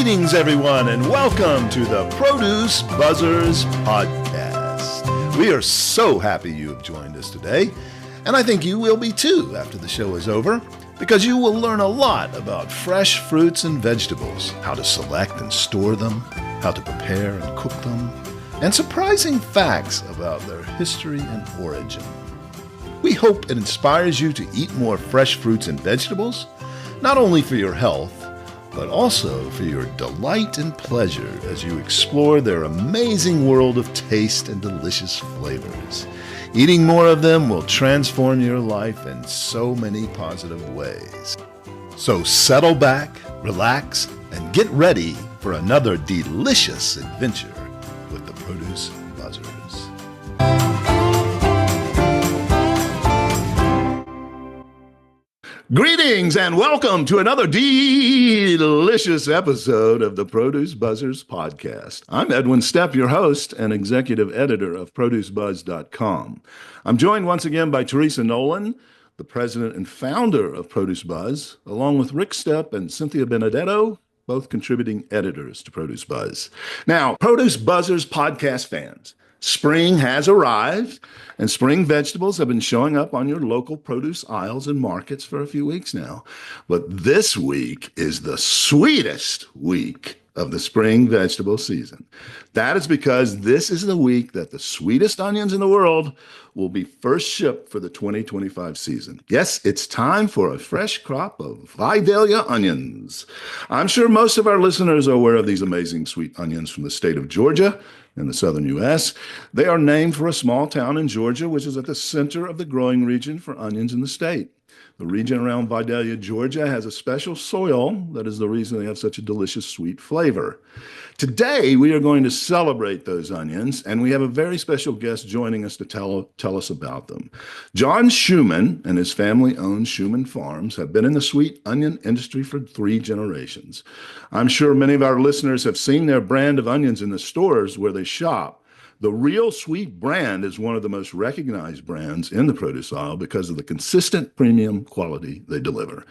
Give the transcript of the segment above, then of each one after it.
Greetings, everyone, and welcome to the Produce Buzzers podcast. We are so happy you have joined us today, and I think you will be too after the show is over, because you will learn a lot about fresh fruits and vegetables, how to select and store them, how to prepare and cook them, and surprising facts about their history and origin. We hope it inspires you to eat more fresh fruits and vegetables, not only for your health, but also for your delight and pleasure as you explore their amazing world of taste and delicious flavors. Eating more of them will transform your life in so many positive ways. So settle back, relax, and get ready for another delicious adventure with the Produce Buzzers. Greetings and welcome to another delicious episode of the Produce Buzzers podcast. I'm Edwin Stepp, your host and executive editor of ProduceBuzz.com. I'm joined once again by Teresa Nolan, the president and founder of Produce Buzz, along with Rick Stepp and Cynthia Benedetto, both contributing editors to Produce Buzz. Now, Produce Buzzers podcast fans, spring has arrived, and spring vegetables have been showing up on your local produce aisles and markets for a few weeks now. But this week is the sweetest week of the spring vegetable season. That is because this is the week that the sweetest onions in the world will be first shipped for the 2025 season. Yes, it's time for a fresh crop of Vidalia onions. I'm sure most of our listeners are aware of these amazing sweet onions from the state of Georgia in the southern U.S. They are named for a small town in Georgia, which is at the center of the growing region for onions in the state. The region around Vidalia, Georgia has a special soil that is the reason they have such a delicious sweet flavor. Today, we are going to celebrate those onions, and we have a very special guest joining us to tell us about them. John Shuman and his family-owned Shuman Farms have been in the sweet onion industry for 3 generations. I'm sure many of our listeners have seen their brand of onions in the stores where they shop. The Real Sweet brand is one of the most recognized brands in the produce aisle because of the consistent premium quality they deliver.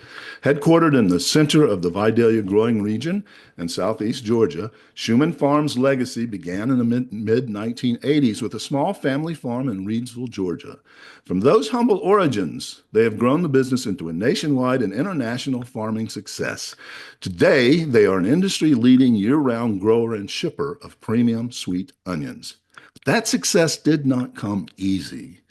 Headquartered in the center of the Vidalia growing region in southeast Georgia, Shuman Farms' legacy began in the mid-1980s with a small family farm in Reedsville, Georgia. From those humble origins, they have grown the business into a nationwide and international farming success. Today, they are an industry-leading year-round grower and shipper of premium sweet onions. That success did not come easy.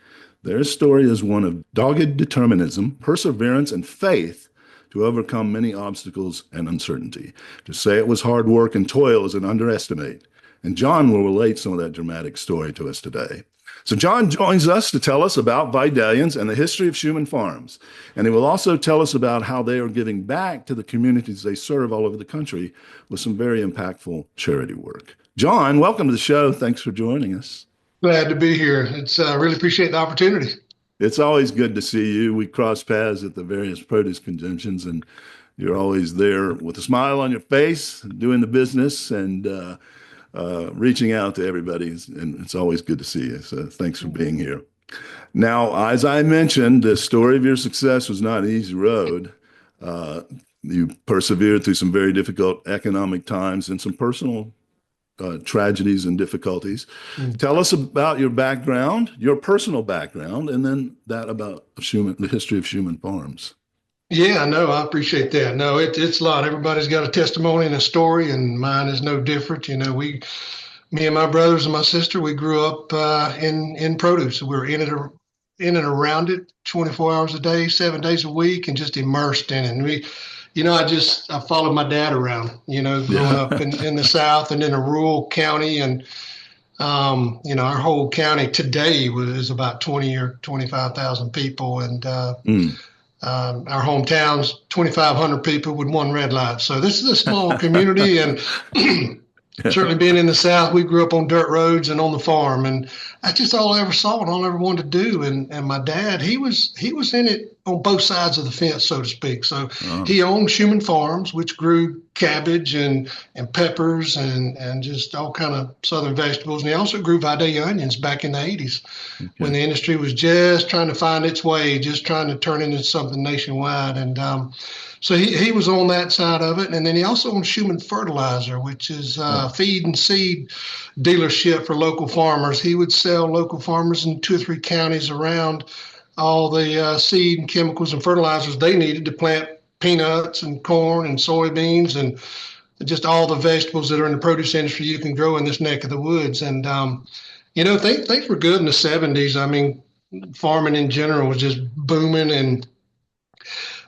Their story is one of dogged determinism, perseverance, and faith to overcome many obstacles and uncertainty. To say it was hard work and toil is an underestimate. And John will relate some of that dramatic story to us today. So John joins us to tell us about Vidalians and the history of Shuman Farms. And he will also tell us about how they are giving back to the communities they serve all over the country with some very impactful charity work. John, welcome to the show. Thanks for joining us. Glad to be here. It's really appreciate the opportunity. It's always good to see you. We cross paths at the various produce conventions, and you're always there with a smile on your face, doing the business and reaching out to everybody. And it's always good to see you. So thanks for being here. Now, as I mentioned, the story of your success was not an easy road. You persevered through some very difficult economic times and some personal tragedies and difficulties. Tell us about your background, your personal background, and then that about Shuman, the history of Shuman Farms. Yeah, no, I appreciate that. No, it's a lot. Everybody's got a testimony and a story, and mine is no different. You know, me and my brothers and my sister, we grew up in produce. We were in and around it 24 hours a day, 7 days a week, and just immersed in it. And I followed my dad around, growing up in the South and in a rural county. And, our whole county today is about 20 or 25,000 people. And our hometown's 2,500 people with one red light. So this is a small community. And certainly being in the South, we grew up on dirt roads and on the farm. And that's just all I ever saw and all I ever wanted to do. And my dad, he was in it on both sides of the fence, so to speak. So he owned Shuman Farms, which grew cabbage and peppers and just all kind of southern vegetables. And he also grew Vidalia onions back in the 80s when the industry was just trying to find its way, just trying to turn into something nationwide. And so he was on that side of it. And then he also owned Shuman Fertilizer, which is feed and seed dealership for local farmers. He would sell local farmers in 2 or 3 counties around all the seed and chemicals and fertilizers they needed to plant peanuts and corn and soybeans and just all the vegetables that are in the produce industry you can grow in this neck of the woods. And, things were good in the 70s. I mean, farming in general was just booming. And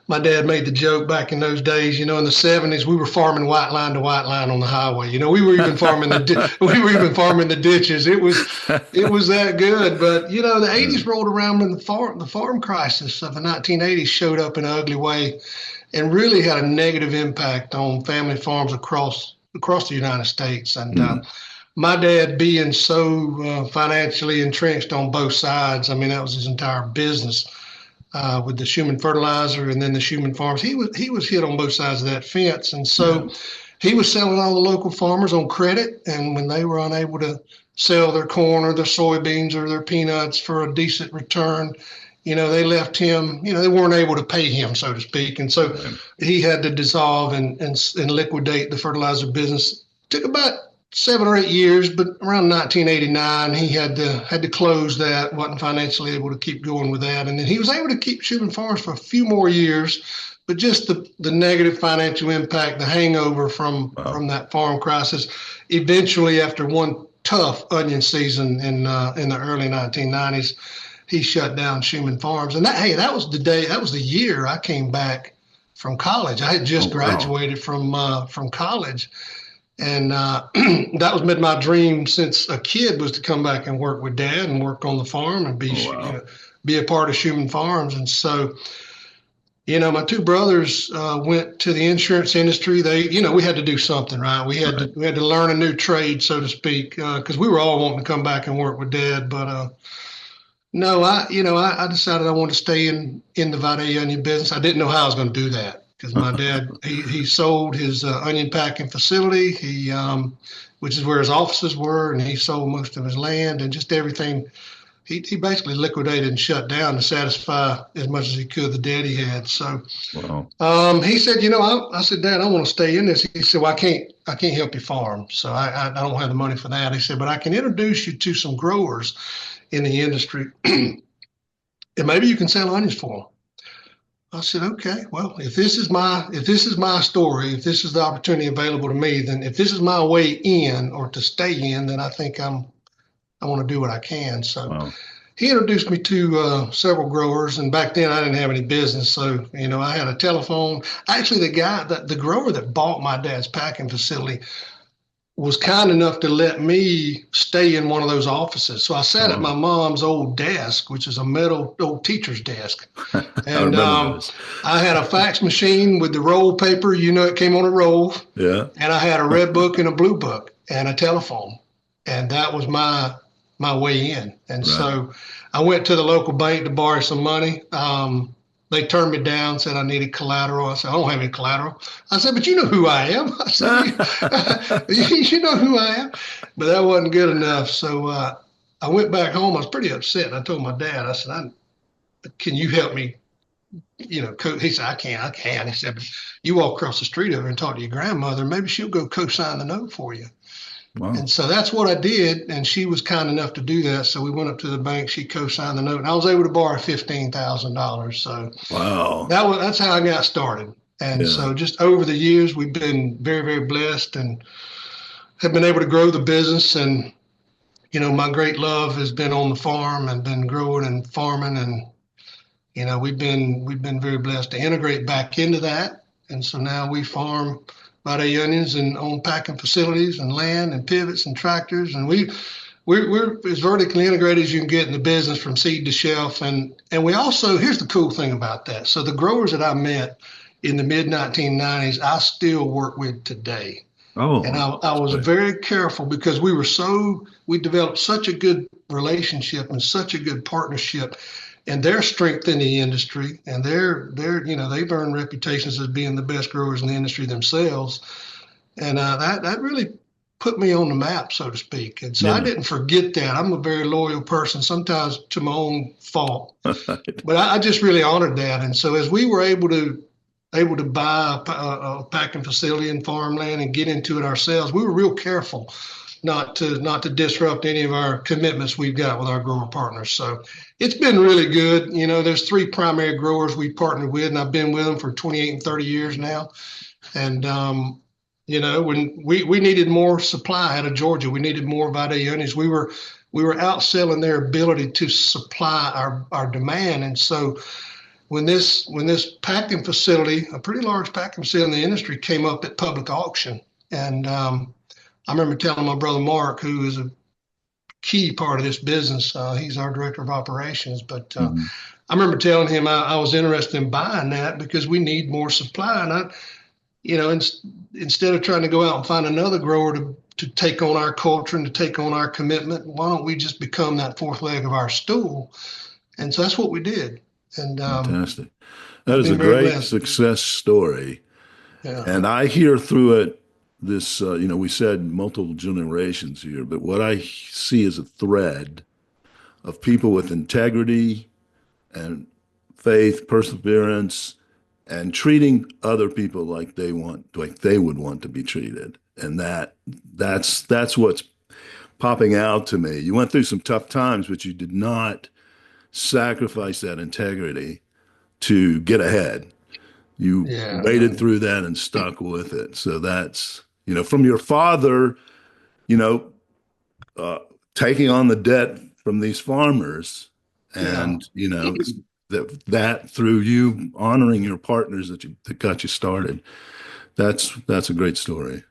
my dad made the joke back in those days, in the 70s, we were farming white line to white line on the highway. We were even farming the ditches. It was that good. But, the 80s rolled around when the farm crisis of the 1980s showed up in an ugly way and really had a negative impact on family farms across the United States. And my dad being so financially entrenched on both sides, I mean, that was his entire business. With the Shuman Fertilizer and then the Shuman Farms, he was hit on both sides of that fence. And so he was selling all the local farmers on credit. And when they were unable to sell their corn or their soybeans or their peanuts for a decent return, they left him, they weren't able to pay him, so to speak. And so he had to dissolve and liquidate the fertilizer business. It took about 7 or 8 years, but around 1989, he had to close that, wasn't financially able to keep going with that. And then he was able to keep Shuman Farms for a few more years, but just the negative financial impact, the hangover from that farm crisis, eventually after one tough onion season in the early 1990s, he shut down Shuman Farms. And that was the year I came back from college. I had just graduated from college. And that was been my dream since a kid, was to come back and work with Dad and work on the farm and be a part of Shuman Farms. And so, my 2 brothers went to the insurance industry. We had to do something, right? We had to learn a new trade, so to speak, because we were all wanting to come back and work with Dad. But no, I decided I wanted to stay in the Vidalia onion business. I didn't know how I was going to do that, because my dad, he sold his onion packing facility, which is where his offices were, and he sold most of his land and just everything. He basically liquidated and shut down to satisfy as much as he could the debt he had. So he said, I said, Dad, I want to stay in this. He said, well, I can't help you farm, so I don't have the money for that. He said, but I can introduce you to some growers in the industry, and maybe you can sell onions for them. I said, okay, well, if this is my story, if this is the opportunity available to me, then if this is my way in or to stay in, then I think I want to do what I can. So he introduced me to several growers, and back then I didn't have any business. So, I had a telephone. Actually, the grower that bought my dad's packing facility was kind enough to let me stay in one of those offices. So I sat at my mom's old desk, which is a metal old teacher's desk. And I had a fax machine with the roll paper, it came on a roll. Yeah. And I had a red book and a blue book and a telephone. And that was my way in. And so I went to the local bank to borrow some money. They turned me down, said I needed collateral. I said, I don't have any collateral. I said, but you know who I am. I said, you know who I am. But that wasn't good enough. So I went back home. I was pretty upset. And I told my dad, I said, can you help me? He said, I can. He said, but you walk across the street over and talk to your grandmother. Maybe she'll go co-sign the note for you. Wow. And so that's what I did, and she was kind enough to do that. So we went up to the bank. She co-signed the note, and I was able to borrow $15,000. So wow, that's how I got started. And so just over the years, we've been very, very blessed and have been able to grow the business. And my great love has been on the farm and been growing and farming, and we've been very blessed to integrate back into that. And so now we farm Vidalia onions and own packing facilities and land and pivots and tractors, and we're as vertically integrated as you can get in the business from seed to shelf. And we also, here's the cool thing about that. So the growers that I met in the mid 1990s, I still work with today. Oh, and I was very careful because we developed such a good relationship and such a good partnership, and their strength in the industry, and they've earned reputations as being the best growers in the industry themselves, and that really put me on the map, so to speak. And so I didn't forget that. I'm a very loyal person, sometimes to my own fault, but I just really honored that. And so as we were able to buy a packing facility and farmland and get into it ourselves, we were real careful not to disrupt any of our commitments we've got with our grower partners. So it's been really good. There's 3 primary growers we partnered with, and I've been with them for 28 and 30 years now. And when we needed more supply out of Georgia, we needed more Vidalia onions. We were outselling their ability to supply our demand. And so when this packing facility, a pretty large packing facility in the industry, came up at public auction, and I remember telling my brother Mark, who is a key part of this business, he's our director of operations, but I remember telling him I was interested in buying that because we need more supply. And instead of trying to go out and find another grower to take on our culture and to take on our commitment, why don't we just become that 4th leg of our stool? And so that's what we did. And fantastic. That is a great success story. Yeah. And I hear through it this, we said multiple generations here, but what I see is a thread of people with integrity and faith, perseverance, and treating other people like they would want to be treated. And that's what's popping out to me. You went through some tough times, but you did not sacrifice that integrity to get ahead. You waded through that and stuck with it. So that's, from your father, taking on the debt from these farmers, and, that through you honoring your partners that got you started. That's a great story.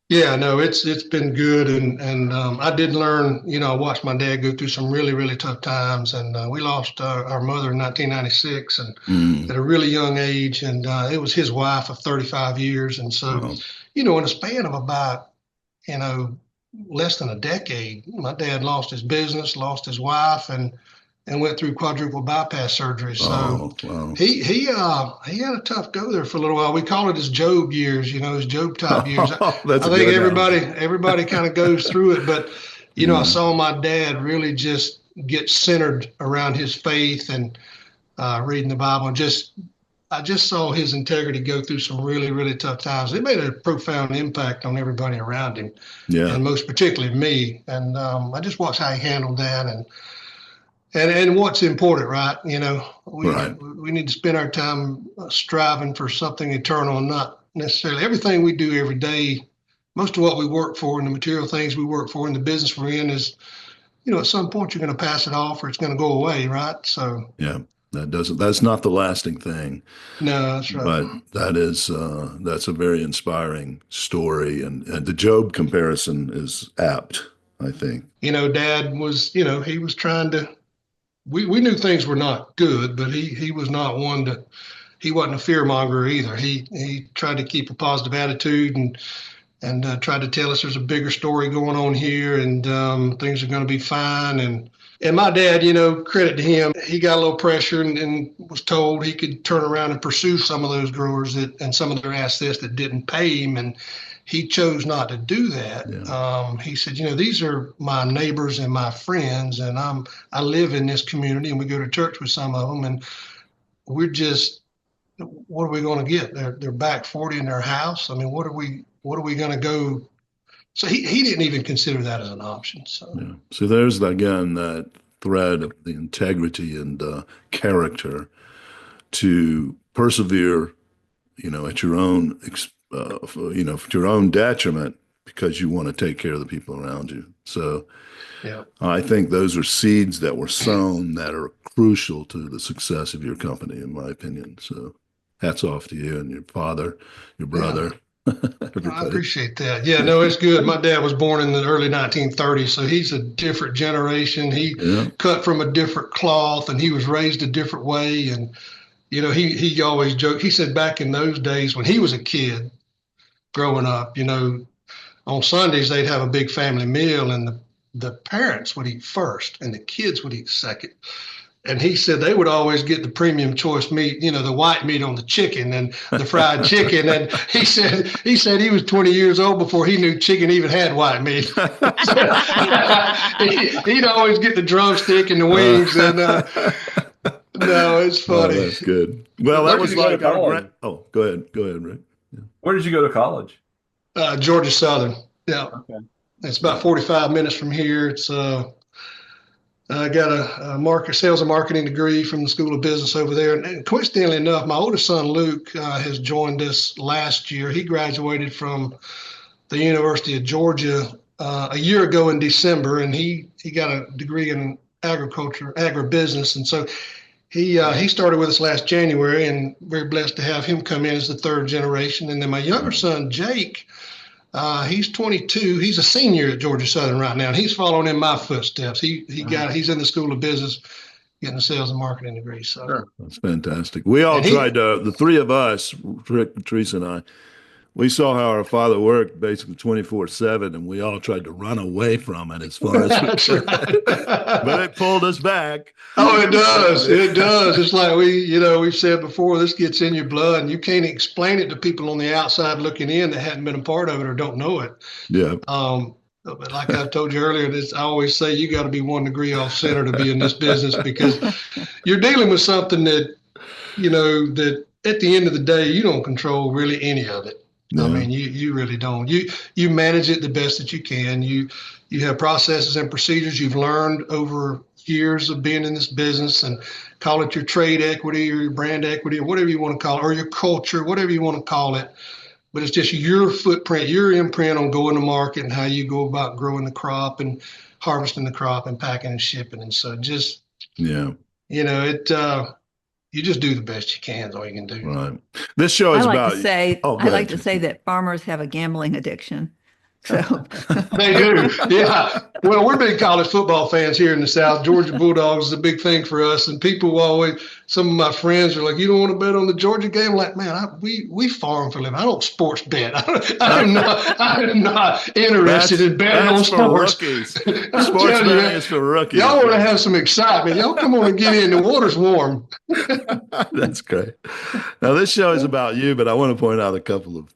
Yeah, no, it's been good, and I did learn. I watched my dad go through some really, really tough times, and we lost our mother in 1996, and at a really young age, and it was his wife of 35 years, and so, in a span of about, less than a decade, my dad lost his business, lost his wife, and went through quadruple bypass surgery. So he had a tough go there for a little while. We call it his Job years, his Job type years. I think everybody kind of goes through it, but I saw my dad really just get centered around his faith and reading the Bible, and I just saw his integrity go through some really, really tough times. It made a profound impact on everybody around him, and most particularly me. And I just watched how he handled that, and what's important, right? We need to spend our time striving for something eternal, and not necessarily everything we do every day. Most of what we work for and the material things we work for in the business we're in is, at some point you're going to pass it off or it's going to go away, right? So that's not the lasting thing. No, that's right. But that's a very inspiring story, and the Job comparison is apt, I think. Dad was, he was trying to. We knew things were not good, but he was not one he wasn't a fear monger either. He tried to keep a positive attitude and tried to tell us there's a bigger story going on here, and things are going to be fine. And my dad, credit to him, he got a little pressure and was told he could turn around and pursue some of those growers and some of their assets that didn't pay him, and he chose not to do that. Yeah. He said, these are my neighbors and my friends, and I live in this community, and we go to church with some of them, and we're just, what are we going to get? They're back 40 in their house. I mean, what are we going to go? So he didn't even consider that as an option. So there's again that thread of the integrity and character to persevere, at your own for your own detriment, because you want to take care of the people around you. So I think those are seeds that were sown that are crucial to the success of your company, in my opinion. So hats off to you and your father, your brother. I appreciate that. Yeah, no, it's good. My dad was born in the early 1930s, so he's a different generation. He cut from a different cloth, and he was raised a different way. And, he always joked. He said back in those days when he was a kid, growing up, on Sundays they'd have a big family meal, and the the parents would eat first and the kids would eat second. And he said they would always get the premium choice meat, the white meat on the chicken and the fried chicken. And he said he was 20 years old before he knew chicken even had white meat. He'd always get the drumstick and the wings. And no, it's funny. Oh, that's good. Well, that was like our go ahead, Rick. Yeah. Where did you go to college? Georgia Southern. Yeah. Okay. It's about 45 minutes from here. It's I got a sales and marketing degree from the School of Business over there. And coincidentally enough, my oldest son, Luke, has joined us last year. He graduated from the University of Georgia a year ago in December, and he got a degree in agribusiness. And so he started with us last January, and very blessed to have him come in as the third generation. And then my younger son, Jake, he's 22. He's a senior at Georgia Southern right now, and he's following in my footsteps. He's in the School of Business, getting a sales and marketing degree. So sure. That's fantastic. We all tried to, the three of us, Rick, Patrice, and I, we saw how our father worked basically 24/7, and we all tried to run away from it as far as we could. But it pulled us back. Oh, it does. It does. It's like we've said before, this gets in your blood, and you can't explain it to people on the outside looking in that hadn't been a part of it or don't know it. Yeah. But like I told you earlier, I always say you got to be 1 degree off center to be in this business, because you're dealing with something that, that at the end of the day, you don't control really any of it. No. I mean, you really don't. You manage it the best that you can. You have processes and procedures you've learned over years of being in this business, and call it your trade equity or your brand equity or whatever you want to call it, or your culture, whatever you want to call it. But it's just your footprint, your imprint on going to market and how you go about growing the crop and harvesting the crop and packing and shipping. And so just, you just do the best you can. Is all you can do. Right. This show is about. I like to say that farmers have a gambling addiction. So they do. Yeah. Well, we're big college football fans here in the South. Georgia Bulldogs is a big thing for us. And people some of my friends are like, you don't want to bet on the Georgia game? I'm like, man, we farm for a living. I don't sports bet. I'm not interested in betting on sports. Sports betting is for rookies. Y'all want to have some excitement. Y'all come on and get in. The water's warm. That's great. Now, this show is about you, but I want to point out a couple of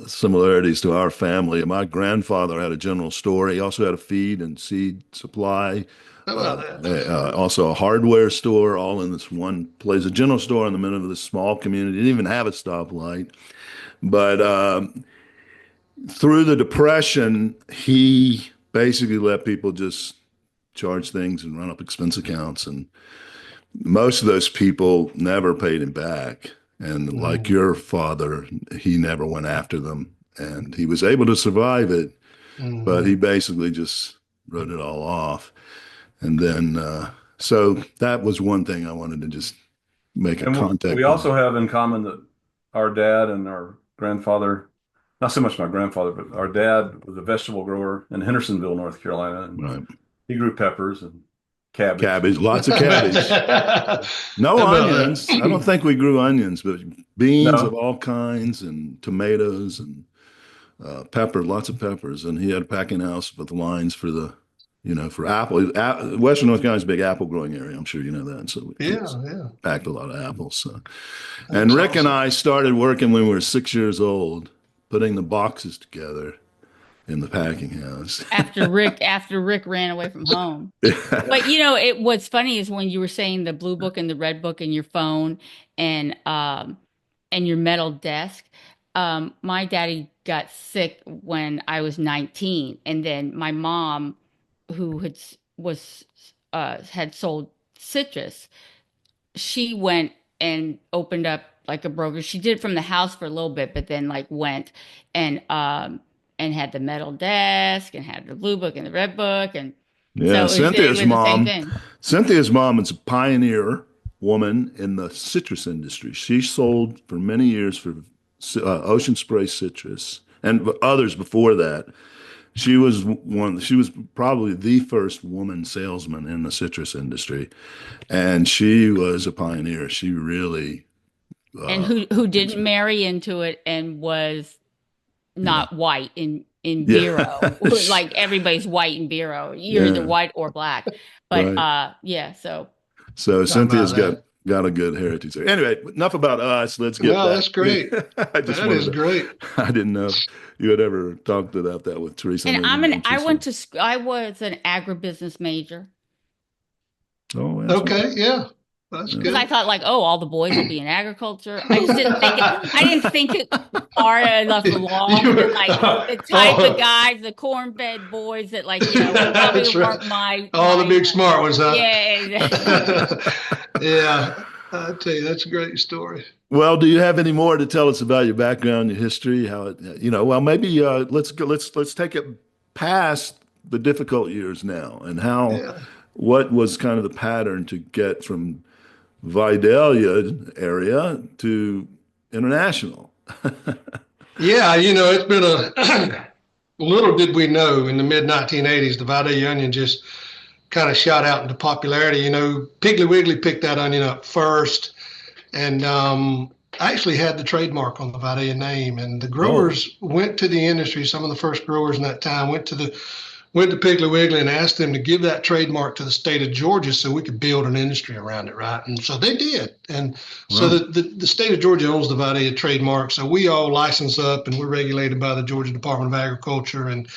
similarities to our family. My grandfather had a general store. He also had a feed and seed supply. How about that? Also a hardware store, all in this one place. A general store in the middle of this small community. Didn't even have a stoplight. But through the Depression, he basically let people just charge things and run up expense accounts. And most of those people never paid him back. And like your father, he never went after them, and he was able to survive it, but he basically just wrote it all off. And then, so that was one thing I wanted to just make a contact. We also have in common that our dad and our grandfather, not so much my grandfather, but our dad was a vegetable grower in Hendersonville, North Carolina. And right. He grew peppers and cabbage. Cabbage, lots of cabbage. No onions. I don't think we grew onions, but beans of all kinds and tomatoes and lots of peppers. And he had a packing house with lines for for apple. Western North Carolina is a big apple growing area. I'm sure you know that. So we packed a lot of apples. So. And Rick and I started working when we were 6 years old, putting the boxes together in the packing house. after Rick ran away from home. But what's funny is when you were saying the blue book and the red book and your phone and your metal desk. My daddy got sick when I was 19, and then my mom, who had sold citrus, she went and opened up like a broker. She did it from the house for a little bit, but then went and had the metal desk and had the blue book and the red book. And so Cynthia's mom is a pioneer woman in the citrus industry. She sold for many years for Ocean Spray Citrus and others before that. She was probably the first woman salesman in the citrus industry, and she was a pioneer. She really and who didn't marry into it and was not white in in Yeah. Vero. Like everybody's white in Vero. You're either white or black. But Right. yeah, so So How about Cynthia's that? got a good heritage there. Anyway, enough about us. Let's get No, back. that's great. I just That is wanted to. great. I didn't know if you had ever talked about that with Teresa. I and know you I mentioned went some. to I was an agribusiness major. Oh, that's Okay, yeah, that's yeah. Because I good. thought like, oh, all the boys will be in agriculture. I just didn't think it. I didn't think it far enough along that like the type of Oh, guys, the cornbed boys that like probably that's right. weren't my All the big smart ones, huh? yeah. Yeah, I tell you, that's a great story. Well, do you have any more to tell us about your background, your history, how it, well, maybe let's go, let's take it past the difficult years now and Yeah. what was kind of the pattern to get from Vidalia area to international. Yeah, it's been a little did we know in the mid 1980s, the Vidalia onion just kind of shot out into popularity. Piggly Wiggly picked that onion up first, and I actually had the trademark on the Vidalia name. And the Oh, growers went to the industry. Some of the first growers in that time went to Piggly Wiggly and asked them to give that trademark to the state of Georgia so we could build an industry around it, right? And so they did. And so wow. the state of Georgia owns the Vidalia trademark. So we all license up and we're regulated by the Georgia Department of Agriculture. And,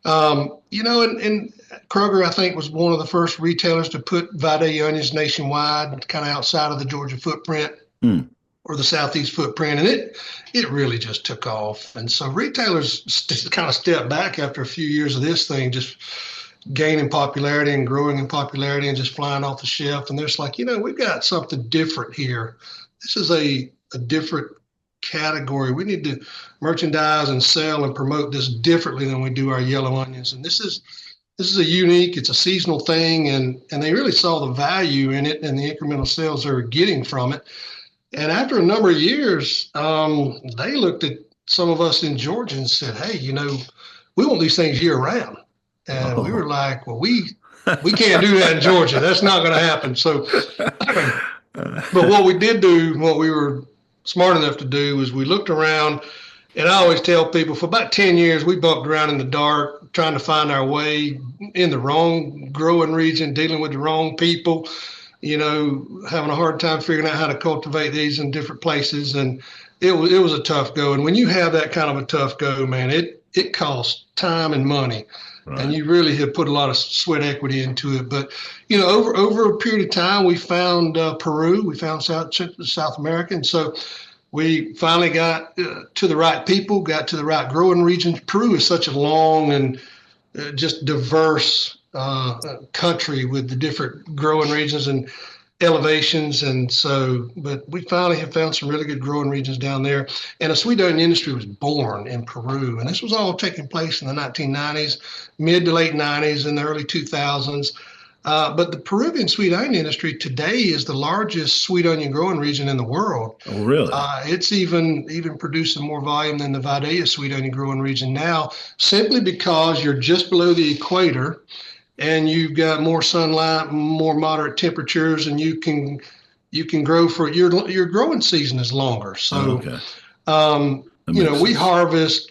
and Kroger, I think, was one of the first retailers to put Vidalia onions nationwide, kind of outside of the Georgia footprint Hmm. or the Southeast footprint, and it really just took off. And so retailers kind of stepped back after a few years of this thing just gaining popularity and growing in popularity and just flying off the shelf. And they're just like, we've got something different here. This is a different category. We need to merchandise and sell and promote this differently than we do our yellow onions. And this is it's a seasonal thing, and they really saw the value in it and the incremental sales they were getting from it. And after a number of years, they looked at some of us in Georgia and said, "Hey, we want these things year round." And we were Oh. like, "Well, we can't do that in Georgia. That's not going to happen." So, but what we did do, what we were smart enough to do, was we looked around. And I always tell people, for about 10 years, we bumped around in the dark, trying to find our way in the wrong growing region, dealing with the wrong people, having a hard time figuring out how to cultivate these in different places. And it was a tough go. And when you have that kind of a tough go, man, it costs time and money. And Right. you really have put a lot of sweat equity into it. But, over a period of time, we found Peru, we found South America. And so we finally got to the right people, got to the right growing regions. Peru is such a long and just diverse country with the different growing regions and elevations. And so, but we finally have found some really good growing regions down there. And a sweet onion industry was born in Peru. And this was all taking place in the 1990s, mid to late 90s, and the early 2000s. But the Peruvian sweet onion industry today is the largest sweet onion growing region in the world. Oh, really? It's even producing more volume than the Vidalia sweet onion growing region now, simply because you're just below the equator and you've got more sunlight, more moderate temperatures, and you can grow for your growing season is longer. Oh, So, okay. That makes we sense.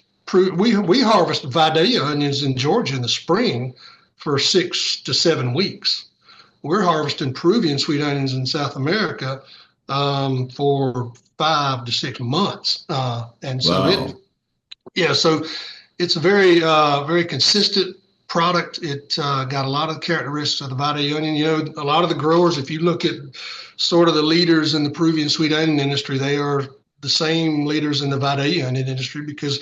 we harvest Vidalia onions in Georgia in the spring for 6 to 7 weeks. We're harvesting Peruvian sweet onions in South America for 5 to 6 months, and so Wow. so it's a very very consistent product. It got a lot of the characteristics of the Vidalia onion. A lot of the growers, if you look at sort of the leaders in the Peruvian sweet onion industry, they are the same leaders in the Vidalia onion industry because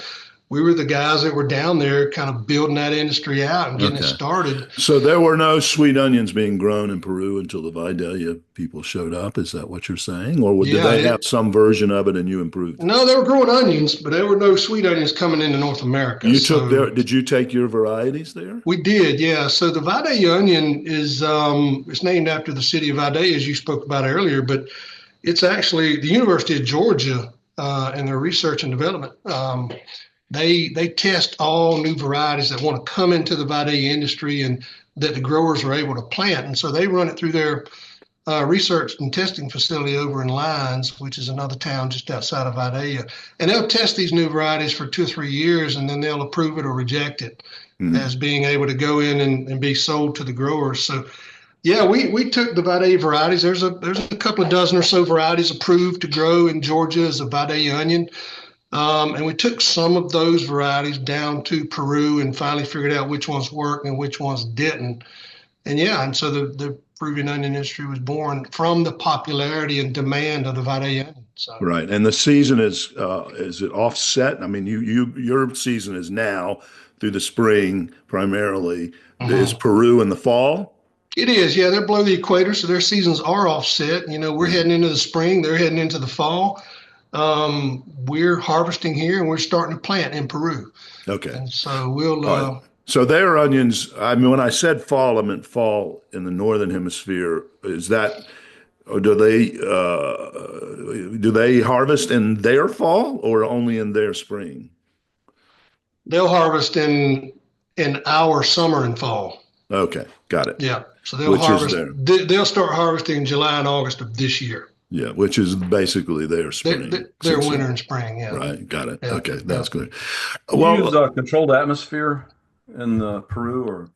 we were the guys that were down there kind of building that industry out and getting it Okay. started. So there were no sweet onions being grown in Peru until the Vidalia people showed up. Is that what you're saying? Or did Yeah, they have some version of it and you improved it? no, they were growing onions, but there were no sweet onions coming into North America. So Did you take your varieties there? we did, yeah. So the Vidalia onion is it's named after the city of Vidalia, as you spoke about earlier, but it's actually the University of Georgia and their research and development. They test all new varieties that want to come into the Vidalia industry and that the growers are able to plant. And so they run it through their research and testing facility over in Lyons, which is another town just outside of Vidalia. And they'll test these new varieties for 2 or 3 years, and then they'll approve it or reject it as being able to go in and be sold to the growers. So, yeah, we took the Vidalia varieties. There's a couple of dozen or so varieties approved to grow in Georgia as a Vidalia onion. And we took some of those varieties down to Peru and finally figured out which ones worked and which ones didn't. And so the Peruvian onion industry was born from the popularity and demand of the Vidalia onion. So. Right. And the season is it offset? I mean, your season is now through the spring primarily. Is Peru in the fall? It is. Yeah, they're below the equator, so their seasons are offset. We're heading into the spring. They're heading into the fall. We're harvesting here and we're starting to plant in Peru. Okay. And so we'll. So their onions, I mean, when I said fall, I meant fall in the northern hemisphere. Is that, or do they harvest in their fall or only in their spring? They'll harvest in our summer and fall. Okay, got it. Yeah, so they'll harvest. They'll start harvesting in July and August of this year. Yeah, which is basically their spring. Their winter and spring, yeah. Right, got it. Yeah. Okay, that's good. Well, use a controlled atmosphere in Peru or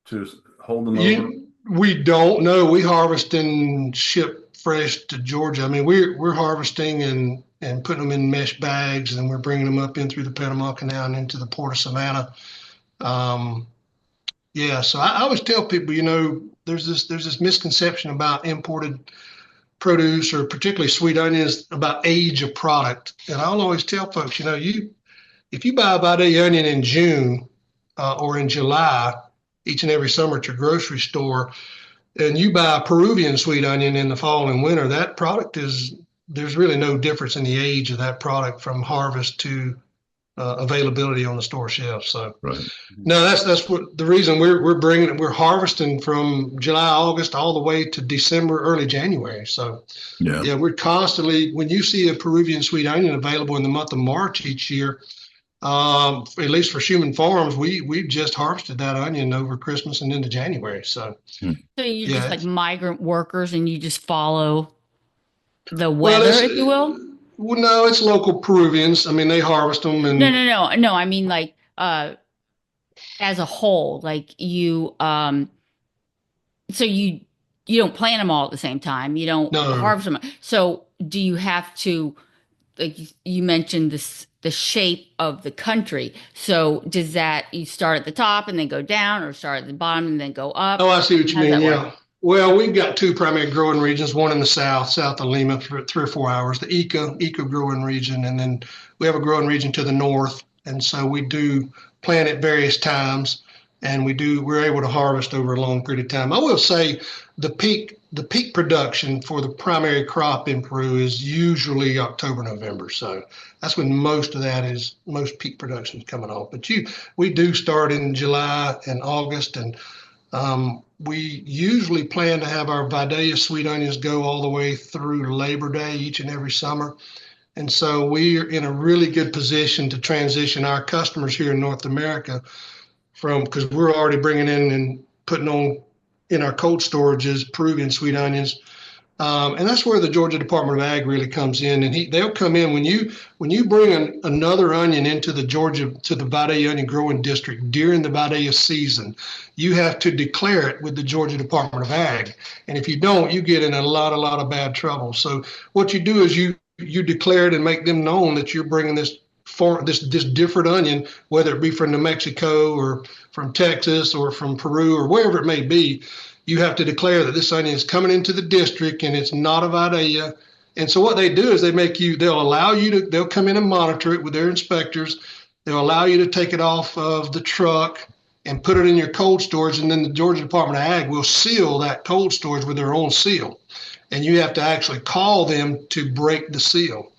to hold them over? We don't know. We harvest and ship fresh to Georgia. I mean, we're harvesting and putting them in mesh bags, and we're bringing them up in through the Panama Canal and into the Port of Savannah. Yeah, so I always tell people, there's this misconception about imported produce or particularly sweet onions about age of product. And I'll always tell folks, if you buy a Vidalia onion in June or in July, each and every summer at your grocery store, and you buy a Peruvian sweet onion in the fall and winter, that product there's really no difference in the age of that product from harvest to availability on the store shelf. So right. No, that's what the reason we're harvesting from July, August, all the way to December, early January. So yeah, we're constantly, when you see a Peruvian sweet onion available in the month of March each year, at least for Shuman Farms, we just harvested that onion over Christmas and into January. So you're just like migrant workers and you just follow the weather, if you will? Well, no, it's local Peruvians. I mean, they harvest them. And No. I mean, like, as a whole, like you, so you don't plant them all at the same time. You don't harvest them. So do you have to, like you mentioned the shape of the country. So does that, you start at the top and then go down, or start at the bottom and then go up? Oh, I see what you mean. Yeah. Work? Well, we've got two primary growing regions, one in the south of Lima for 3 or 4 hours, the Ica growing region, and then we have a growing region to the north. And so we do plant at various times, and we're able to harvest over a long period of time. I will say the peak production for the primary crop in Peru is usually October, November. So that's when most peak production is coming off. But we do start in July and August, and we usually plan to have our Vidalia sweet onions go all the way through Labor Day each and every summer. And so we're in a really good position to transition our customers here in North America because we're already bringing in and putting on in our cold storages Peruvian sweet onions. And that's where the Georgia Department of Ag really comes in. And they'll come in when you bring another onion into the Vidalia onion growing district during the Vidalia season, you have to declare it with the Georgia Department of Ag. And if you don't, you get in a lot of bad trouble. So what you do is you declare it and make them known that you're bringing this different onion, whether it be from New Mexico or from Texas or from Peru or wherever it may be. You have to declare that this onion is coming into the district and it's not a Vidalia. And so what they do is they'll come in and monitor it with their inspectors. They'll allow you to take it off of the truck and put it in your cold storage. And then the Georgia Department of Ag will seal that cold storage with their own seal. And you have to actually call them to break the seal.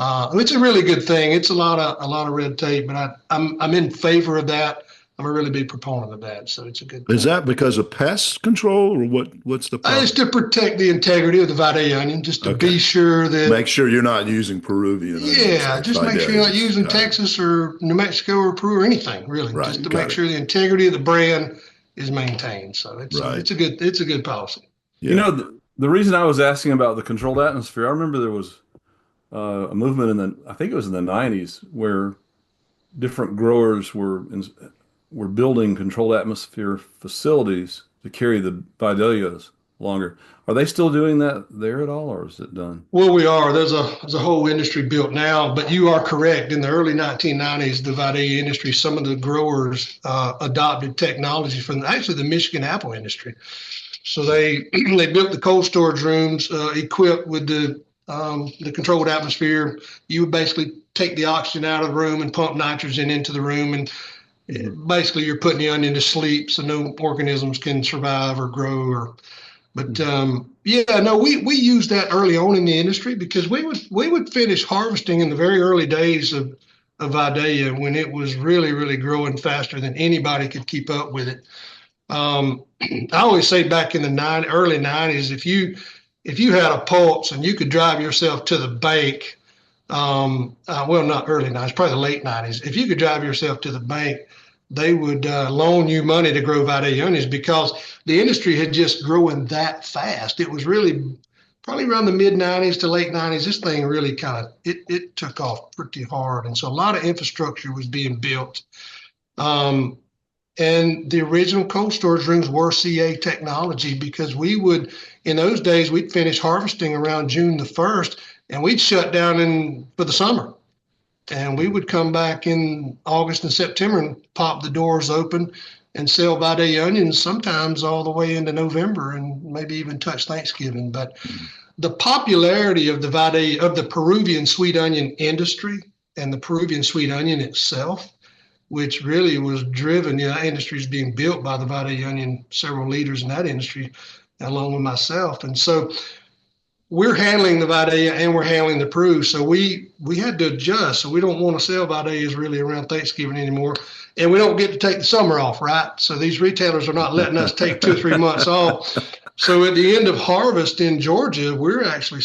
It's a really good thing. It's a lot of red tape, but I'm in favor of that. I'm a really big proponent of that, so it's a good thing. Is that because of pest control, or what's the problem? It's to protect the integrity of the Vidalia onion, just to be sure that... Make sure you're not using Peruvian onions. Yeah, just make sure you're not using Texas or New Mexico or Peru or anything, really. Right, just to make sure the integrity of the brand is maintained. So it's a good policy. You know, the reason I was asking about the controlled atmosphere, I remember there was a movement I think it was in the 90s, where different growers were building controlled atmosphere facilities to carry the Vidalias longer. Are they still doing that there at all, or is it done? Well, we are. There's a whole industry built now, but you are correct. In the early 1990s, the Vidalia industry, some of the growers adopted technology from actually the Michigan apple industry. So they built the cold storage rooms equipped with the controlled atmosphere. You would basically take the oxygen out of the room and pump nitrogen into the room, and basically you're putting the onion to sleep so no organisms can survive or grow. But we used that early on in the industry because we would finish harvesting in the very early days of Vidalia when it was really, really growing faster than anybody could keep up with it. I always say back in the early 90s, if you had a pulse and you could drive yourself to the bank, not early 90s, probably the late 90s, if you could drive yourself to the bank, they would loan you money to grow Vidalia onions because the industry had just growing that fast. It was really probably around the mid 90s to late 90s. This thing really it took off pretty hard. And so a lot of infrastructure was being built. And the original cold storage rooms were CA technology because in those days, we'd finish harvesting around June the 1st, and we'd shut down for the summer. And we would come back in August and September and pop the doors open and sell Vidalia onions sometimes all the way into November and maybe even touch Thanksgiving. But the popularity of the Peruvian sweet onion industry and the Peruvian sweet onion itself, which really was driven, that industry is being built by the Vidalia onion, several leaders in that industry, along with myself. And so we're handling the Vidalia and we're handling the Peru. So we had to adjust. So we don't want to sell Vidalias really around Thanksgiving anymore. And we don't get to take the summer off, right? So these retailers are not letting us take 2 or 3 months off. So at the end of harvest in Georgia, we're actually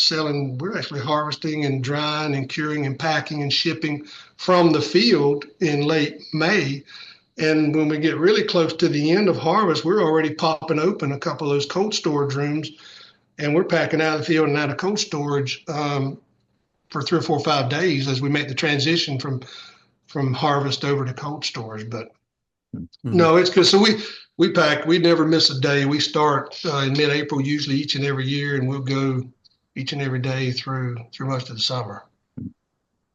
harvesting and drying and curing and packing and shipping from the field in late May. And when we get really close to the end of harvest, we're already popping open a couple of those cold storage rooms, and we're packing out of the field and out of cold storage for 3 or 4 or 5 days as we make the transition from harvest over to cold storage. But no, it's good. So we pack. We never miss a day. We start in mid-April usually each and every year, and we'll go each and every day through most of the summer.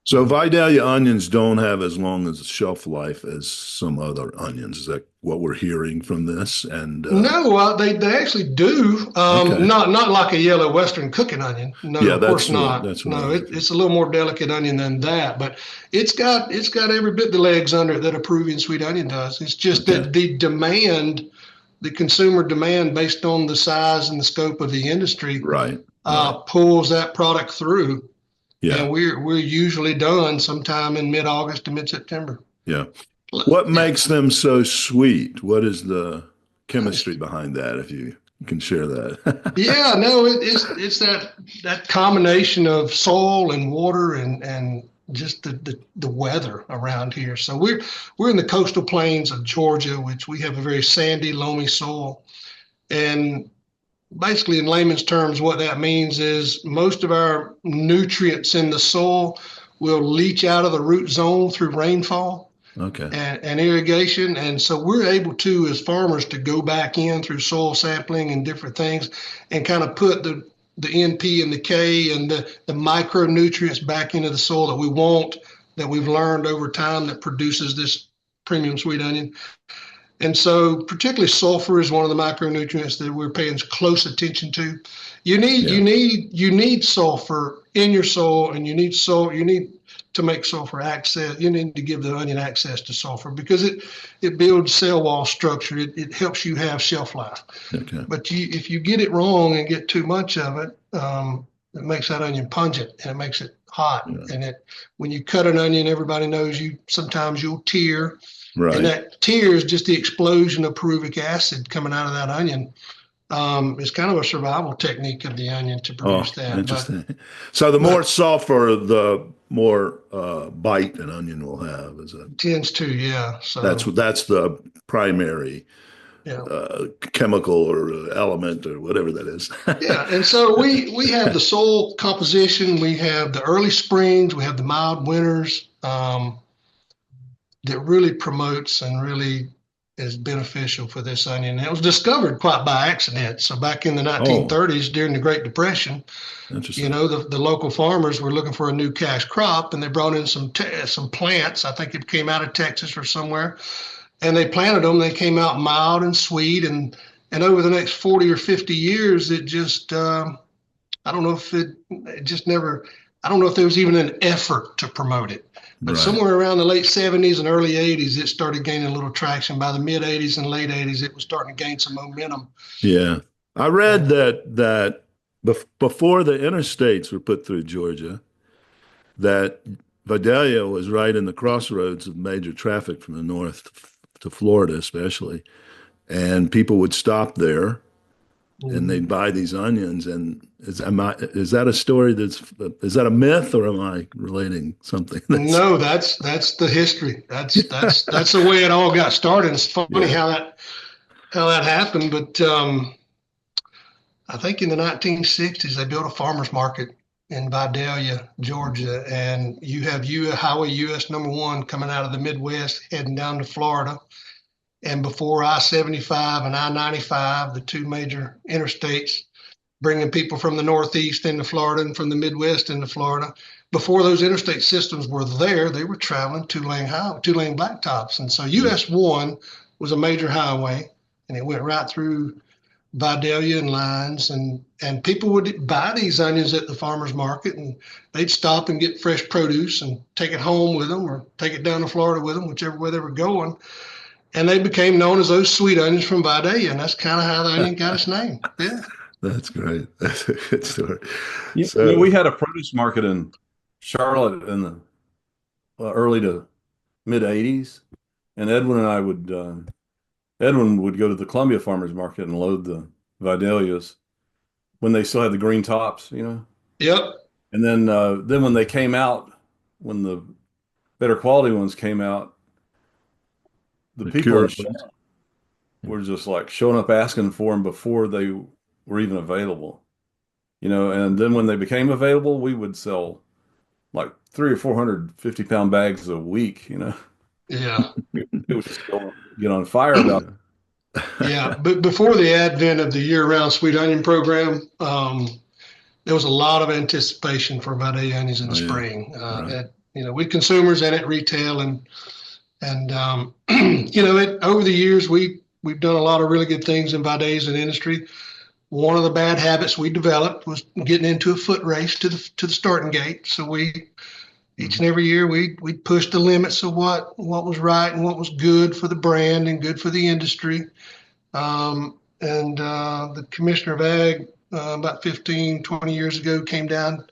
So Vidalia onions don't have as long as shelf life as some other onions. Is that what we're hearing from this? And no, they actually do. Okay. Not like a yellow Western cooking onion. No, Yeah, of course not. It's a little more delicate onion than that, but it's got every bit the legs under it that a Peruvian sweet onion does. It's just that the consumer demand based on the size and the scope of the industry, right. pulls that product through. Yeah. And we're usually done sometime in mid-August to mid-September. Yeah. What makes them so sweet? What is the chemistry behind that, if you can share that? Yeah, no, it's that combination of soil and water and just the weather around here. So we're in the coastal plains of Georgia, which we have a very sandy, loamy soil. And basically, in layman's terms, what that means is most of our nutrients in the soil will leach out of the root zone through rainfall and irrigation. And so we're able to, as farmers, to go back in through soil sampling and different things and kind of put the NP and the K and the micronutrients back into the soil that we want, that we've learned over time that produces this premium sweet onion. And so particularly sulfur is one of the micronutrients that we're paying close attention to. You need sulfur in your soil, and you need to make sulfur access. You need to give the onion access to sulfur because it builds cell wall structure. It helps you have shelf life. Okay. But if you get it wrong and get too much of it, it makes that onion pungent and it makes it hot. Yeah. And when you cut an onion, everybody knows sometimes you'll tear. Right. And that tear is just the explosion of pyruvic acid coming out of that onion. It's kind of a survival technique of the onion to produce that. Interesting. So the more sulfur, the more bite an onion will have. Tends to, yeah. So that's the primary Yeah. chemical or element or whatever that is. Yeah, and so we have the soil composition, we have the early springs, we have the mild winters, that really promotes and really is beneficial for this onion. And it was discovered quite by accident. So back in the 1930s, during the Great Depression, Interesting. the local farmers were looking for a new cash crop, and they brought in some plants. I think it came out of Texas or somewhere, and they planted them. They came out mild and sweet, and over the next 40 or 50 years, it just I don't know if it just never. I don't know if there was even an effort to promote it. But Right. somewhere around the late 70s and early 80s, it started gaining a little traction. By the mid 80s and late 80s, it was starting to gain some momentum. Yeah. I read that before the interstates were put through Georgia, that Vidalia was right in the crossroads of major traffic from the north to Florida, especially. And people would stop there and they'd buy these onions. And is that a story is that a myth, or am I relating something? No, that's the history. That's the way it all got started. It's funny how that happened, but I think in the 1960s they built a farmers market in Vidalia, Georgia, and you have Highway US #1 coming out of the Midwest heading down to Florida. And before I-75 and I-95, the two major interstates, bringing people from the Northeast into Florida and from the Midwest into Florida, before those interstate systems were there, they were traveling two-lane blacktops. And so US 1 was a major highway, and it went right through Vidalia and Lines, and people would buy these onions at the farmer's market, and they'd stop and get fresh produce and take it home with them or take it down to Florida with them, whichever way they were going. And they became known as those sweet onions from Vidalia, and that's kind of how the onion got its name. Yeah. That's great. That's a good story. We had a produce market in Charlotte in the early to mid 80s, and Edwin would go to the Columbia Farmers Market and load the Vidalias when they still had the green tops, Yep. And then when they came out, when the better quality ones came out, the people were just like showing up asking for them before they were even available, and then when they became available, we would sell like 300 or 450 pound bags a week, Yeah. It was just get on fire about it. Yeah. But before the advent of the year-round sweet onion program, there was a lot of anticipation for Vidalia onions in the spring, right. With consumers and at retail, and over the years, we've done a lot of really good things in Vidalia in industry. One of the bad habits we developed was getting into a foot race to the starting gate. So each and every year we pushed the limits of what was right and what was good for the brand and good for the industry. The commissioner of ag about 15, 20 years ago came down,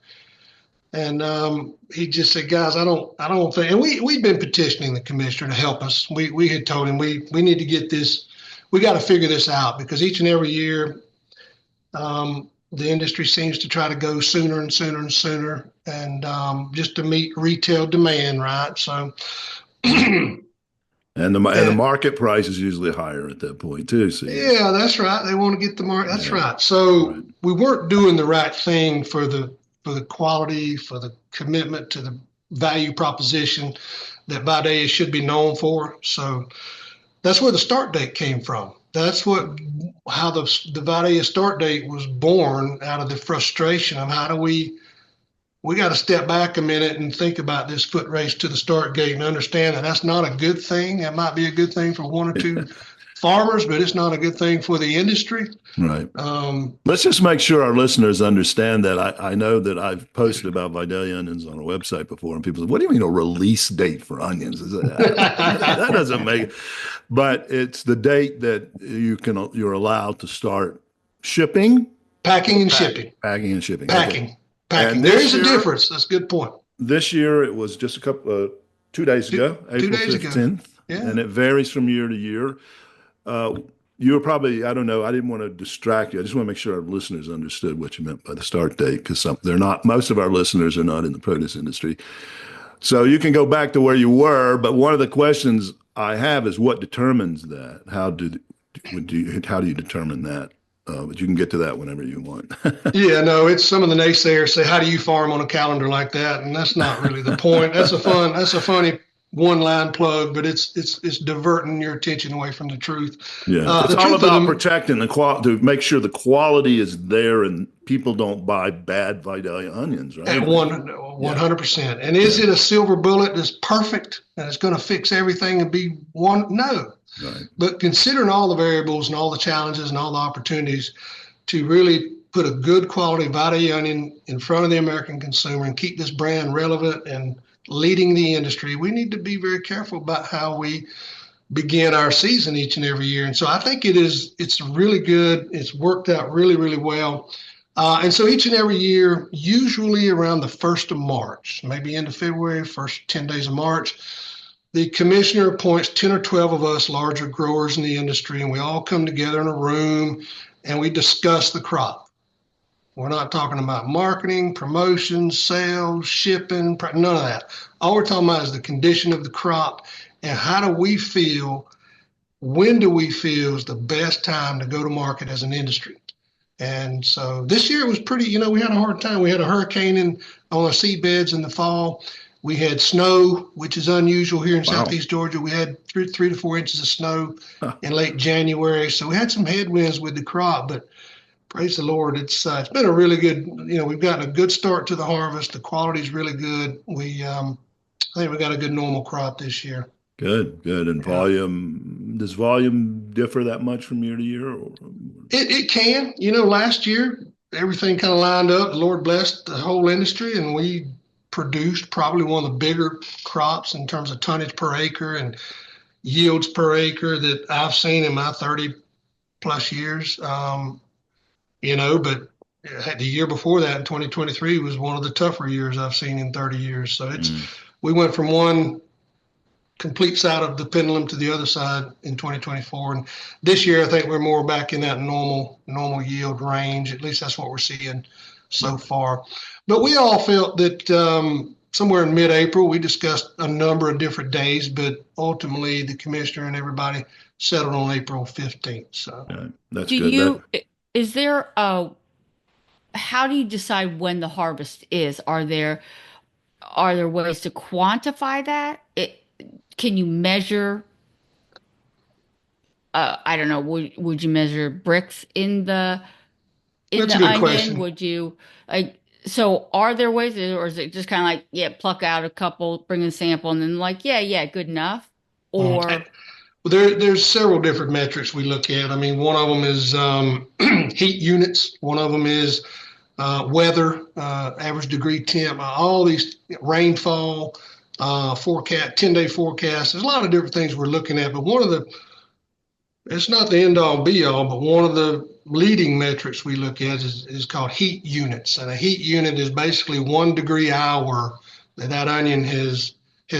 and he just said, guys, I don't think, and we'd been petitioning the commissioner to help us. We had told him we need to get this, we got to figure this out, because each and every year the industry seems to try to go sooner and sooner and sooner, and just to meet retail demand, right? So, and the market price is usually higher at that point too. So yeah, that's right. They want to get the market. That's right. So we weren't doing the right thing for the quality, for the commitment to the value proposition that Vidalia should be known for. So that's where the start date came from. That's how the Vidalia start date was born, out of the frustration of how do we got to step back a minute and think about this foot race to the start gate and understand that that's not a good thing. That might be a good thing for one or two farmers, but it's not a good thing for the industry. Right. Let's just make sure our listeners understand that. I know that I've posted about Vidalia onions on a website before, and people say, what do you mean a release date for onions? That doesn't make it. But it's the date that you're allowed to start shipping. Packing and shipping. Packing and shipping. Packing. Okay. Packing. There is a difference. That's a good point. This year it was just 2 days ago, April 15th. Yeah. And it varies from year to year. You were probably, I don't know, I didn't want to distract you. I just want to make sure our listeners understood what you meant by the start date, because most of our listeners are not in the produce industry. So you can go back to where you were, but one of the questions I have is what determines that? how do you determine that? But you can get to that whenever you want. Yeah, no, it's some of the naysayers say, "How do you farm on a calendar like that?" And that's not really the point. That's a funny one-line plug, but it's diverting your attention away from the truth. Yeah, it's all about protecting the quality, to make sure the quality is there and people don't buy bad Vidalia onions, right? 100%. And is it a silver bullet that's perfect and it's going to fix everything and be one? No. Right. But considering all the variables and all the challenges and all the opportunities to really put a good quality Vidalia onion in front of the American consumer and keep this brand relevant and leading the industry, we need to be very careful about how we begin our season each and every year. And so I think it's really good. It's worked out really, really well. And so each and every year, usually around the 1st of March, maybe into February, first 10 days of March, the commissioner appoints 10 or 12 of us larger growers in the industry, and we all come together in a room and we discuss the crop. We're not talking about marketing, promotions, sales, shipping, none of that. All we're talking about is the condition of the crop and how do we feel, when do we feel is the best time to go to market as an industry. And so this year was pretty, we had a hard time. We had a hurricane on our seabeds in the fall. We had snow, which is unusual here in Southeast Georgia. We had 3 to 4 inches of snow in late January. So we had some headwinds with the crop, but praise the Lord, it's been a really good, we've gotten a good start to the harvest. The quality is really good. I think we got a good normal crop this year. Good. And volume, does volume differ that much from year to year? Or? It can. Last year, everything kind of lined up. The Lord blessed the whole industry, and we produced probably one of the bigger crops in terms of tonnage per acre and yields per acre that I've seen in my 30 plus years. But the year before that, in 2023, was one of the tougher years I've seen in 30 years. So we went from one complete side of the pendulum to the other side in 2024. And this year, I think we're more back in that normal yield range. At least that's what we're seeing so far. But we all felt that somewhere in mid-April, we discussed a number of different days, but ultimately the commissioner and everybody settled on April 15th. So that's good. Is there how do you decide when the harvest is? Are there ways to quantify that? Can you measure? I don't know. Would you measure bricks in the That's a good onion? question. Would you so are there ways, or is it just kind of like, pluck out a couple, bring a sample, and then good enough? Or Well, there's several different metrics we look at. I mean, one of them is heat units. One of them is weather, average degree temp, all these rainfall, forecast, 10-day forecast. There's a lot of different things we're looking at, but it's not the end all be all, but one of the leading metrics we look at is called heat units. And a heat unit is basically 1 degree hour that onion has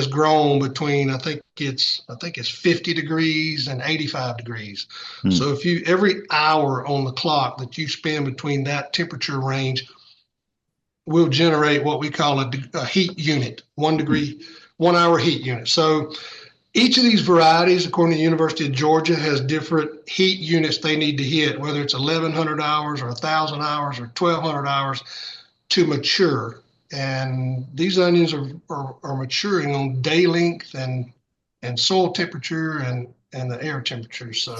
grown between, I think it's 50 degrees and 85 degrees. So if every hour on the clock that you spend between that temperature range will generate what we call a heat unit, 1 degree, 1 hour heat unit. So each of these varieties, according to the University of Georgia, has different heat units they need to hit, whether it's 1,100 hours or 1,000 hours or 1,200 hours to mature. And these onions are maturing on day length and soil temperature and the air temperature. So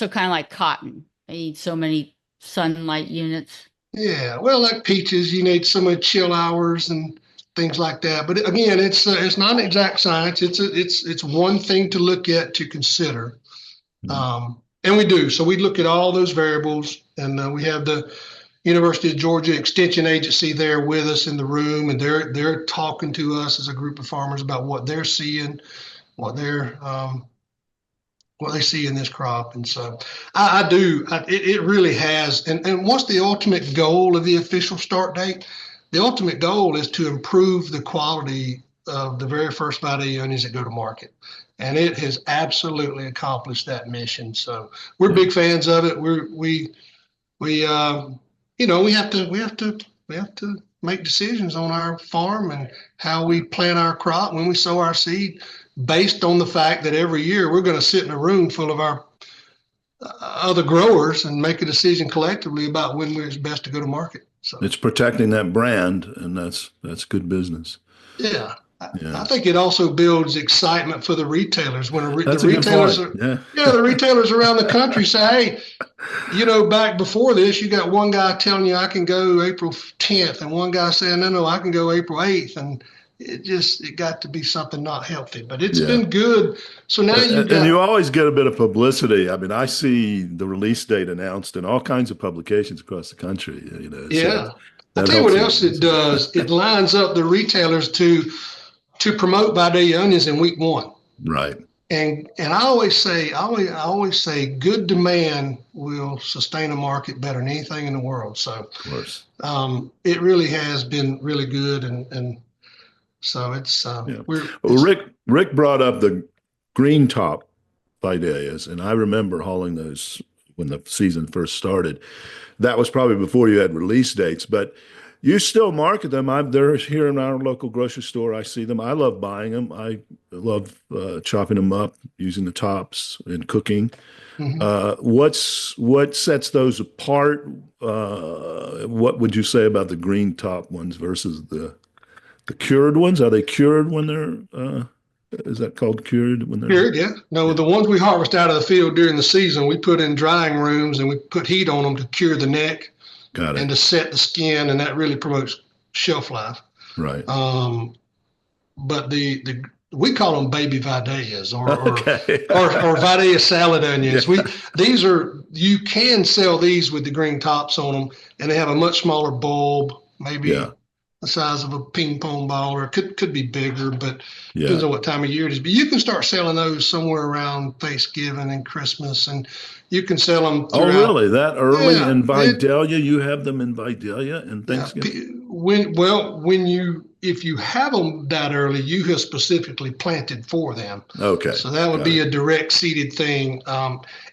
kind of like cotton. They need so many sunlight units. Yeah, well, like peaches, you need so many chill hours and things like that. But again, it's not an exact science. It's one thing to look at, to consider, and we do. So we look at all those variables, and we have the University of Georgia Extension Agency there with us in the room, and they're talking to us as a group of farmers about what they're seeing, what they see in this crop. And so it really has. And what's the ultimate goal of the official start date? The ultimate goal is to improve the quality of the very first Vidalia onions that go to market. And it has absolutely accomplished that mission. So we're big fans of it. We have to make decisions on our farm and how we plant our crop, when we sow our seed, based on the fact that every year we're going to sit in a room full of our other growers and make a decision collectively about when it's best to go to market. So It's protecting that brand, and that's good business. yeah. Yeah. I think it also builds excitement for the retailers when That's the a good retailers point. Yeah. the retailers around the country say, hey, back before this, you got one guy telling you I can go April 10th, and one guy saying no, I can go April 8th, and it got to be something not healthy. But it's Yeah. been good. So now you've got, And you always get a bit of publicity. I mean, I see the release date announced in all kinds of publications across the country. yeah. So I'll tell you what helps else it does. It lines up the retailers to promote Vidalia Onions in week 1. Right. And I always say good demand will sustain a market better than anything in the world. So Of course. it really has been really good, and so it's Yeah. Well, Rick brought up the green top Vidalias, and I remember hauling those when the season first started. That was probably before you had release dates, but you still market them. They're here in our local grocery store. I see them. I love buying them. I love chopping them up, using the tops and cooking. What sets those apart? What would you say about the green top ones versus the cured ones? Are they cured when they're? Is that called cured when they're cured? Yeah. No, the ones we harvest out of the field during the season, we put in drying rooms and we put heat on them to cure the neck. Got it. And to set the skin, and that really promotes shelf life. Right. But we call them baby Vidalias or Okay. or Vidalia salad onions. Yeah. You can sell these with the green tops on them, and they have a much smaller bulb, maybe the size of a ping pong ball, or it could be bigger, but depends on what time of year it is. But you can start selling those somewhere around Thanksgiving and Christmas, and you can sell them throughout. Oh, really? That early in Vidalia? You have them in Vidalia and Thanksgiving? If you have them that early, you have specifically planted for them. Okay. So that would be a direct seeded thing.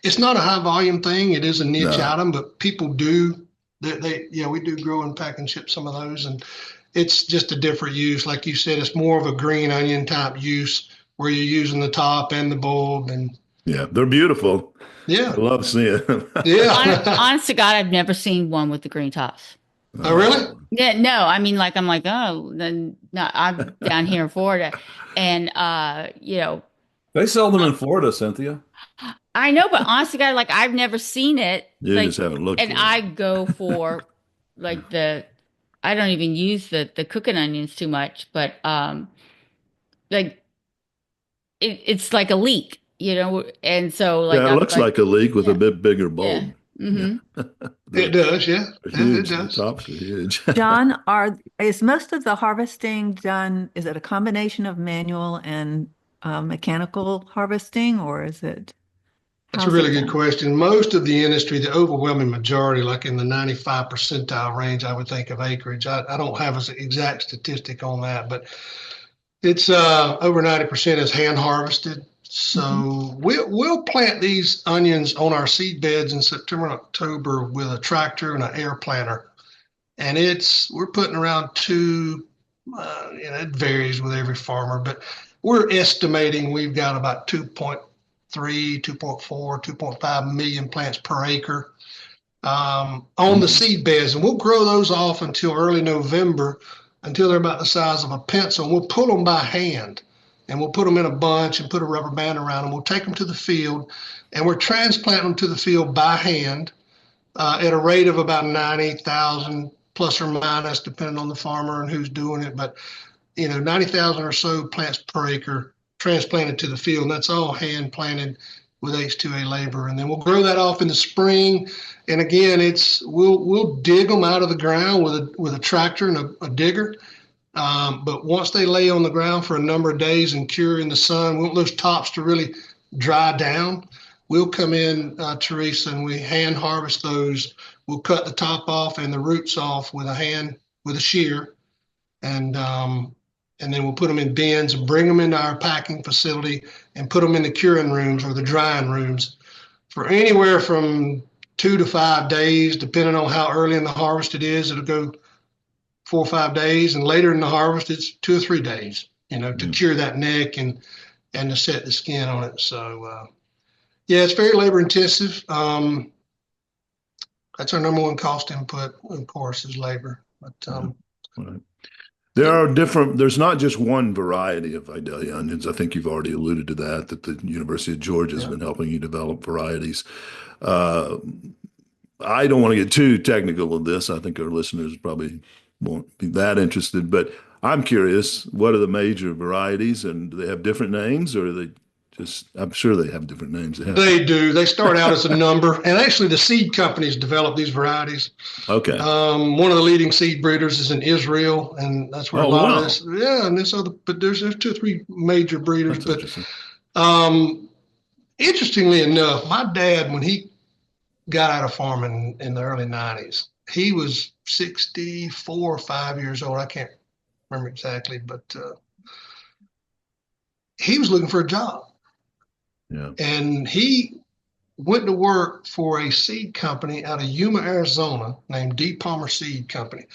It's not a high volume thing. It is a niche item, but people do. We do grow and pack and ship some of those, and it's just a different use. Like you said, it's more of a green onion type use where you're using the top and the bulb. And yeah, they're beautiful. Yeah. I love seeing them. Yeah. Honest to God, I've never seen one with the green tops. Oh, really? Yeah, no. I mean, I'm like, oh, then no, I'm down here in Florida, and they sell them in Florida, Cynthia. I know, but honest to God, I've never seen it. You just haven't looked. And I go for I don't even use the cooking onions too much, but it's like a leek, and so it looks like a leek with a bit bigger bulb. Yeah. Mm-hmm. It does, yeah. Huge. It does. The tops are huge. John, is most of the harvesting done? Is it a combination of manual and mechanical harvesting, or is it? That's a really good question. Most of the industry, the overwhelming majority, like in the 95 percentile range, I would think, of acreage. I don't have an exact statistic on that, but it's over 90% is hand harvested. So we'll plant these onions on our seed beds in September and October with a tractor and an air planter. And we're putting around it varies with every farmer, but we're estimating we've got about 2.3, 2.4, 2.5 million plants per acre on the seed beds. And we'll grow those off until early November, until they're about the size of a pencil. And we'll pull them by hand. And we'll put them in a bunch and put a rubber band around them. We'll take them to the field, and we're transplanting them to the field by hand at a rate of about 90,000 plus or minus, depending on the farmer and who's doing it. But 90,000 or so plants per acre transplanted to the field, and that's all hand planted with H2A labor. And then we'll grow that off in the spring. And again, we'll dig them out of the ground with a tractor and a digger. But once they lay on the ground for a number of days and cure in the sun, we want those tops to really dry down. We'll come in, Teresa, and we hand harvest those. We'll cut the top off and the roots off with a shear, and then we'll put them in bins and bring them into our packing facility and put them in the curing rooms or the drying rooms for anywhere from 2 to 5 days, depending on how early in the harvest it is. It'll go 4 or 5 days, and later in the harvest, it's 2 or 3 days, to cure that neck and to set the skin on it. So Yeah, it's very labor intensive. That's our number one cost input, of course, is labor. But Right. There's not just one variety of Vidalia onions. I think you've already alluded to that the University of Georgia has yeah. been helping you develop varieties. Uh, I don't want to get too technical with this. I think our listeners probably won't be that interested, but I'm curious, what are the major varieties and do they have different names or are they just, I'm sure they have different names. They have They do. They start out as a number, and actually the seed companies develop these varieties. Okay. One of the leading seed breeders is in Israel, and that's where a Oh, lot of wow. this. Yeah, and but there's 2 or 3 major breeders. That's But interesting. interestingly enough, my dad, when he got out of farming in the early '90s, he was 64 or 5 years old. I can't remember exactly, but he was looking for a job, Yeah. and he went to work for a seed company out of Yuma, Arizona, named D. Palmer Seed Company.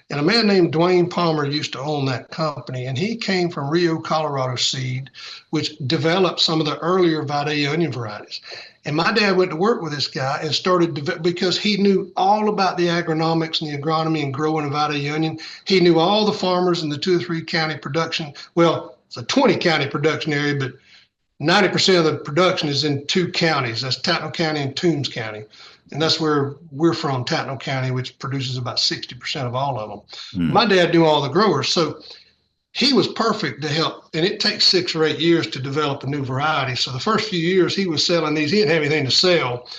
And a man named Dwayne Palmer used to own that company. And he came from Rio, Colorado Seed, which developed some of the earlier Vidalia onion varieties. And my dad went to work with this guy and started because he knew all about the agronomics and the agronomy and growing a Vidalia onion. He knew all the farmers in the 2 or 3 county production. Well, it's a 20 county production area, but 90% of the production is in 2 counties. That's Tattnall County and Toombs County. And that's where we're from, Tattnall County, which produces about 60% of all of them. Hmm. My dad knew all the growers. So he was perfect to help. And it takes 6 or 8 years to develop a new variety. So the first few years he was selling these, he didn't have anything to sell.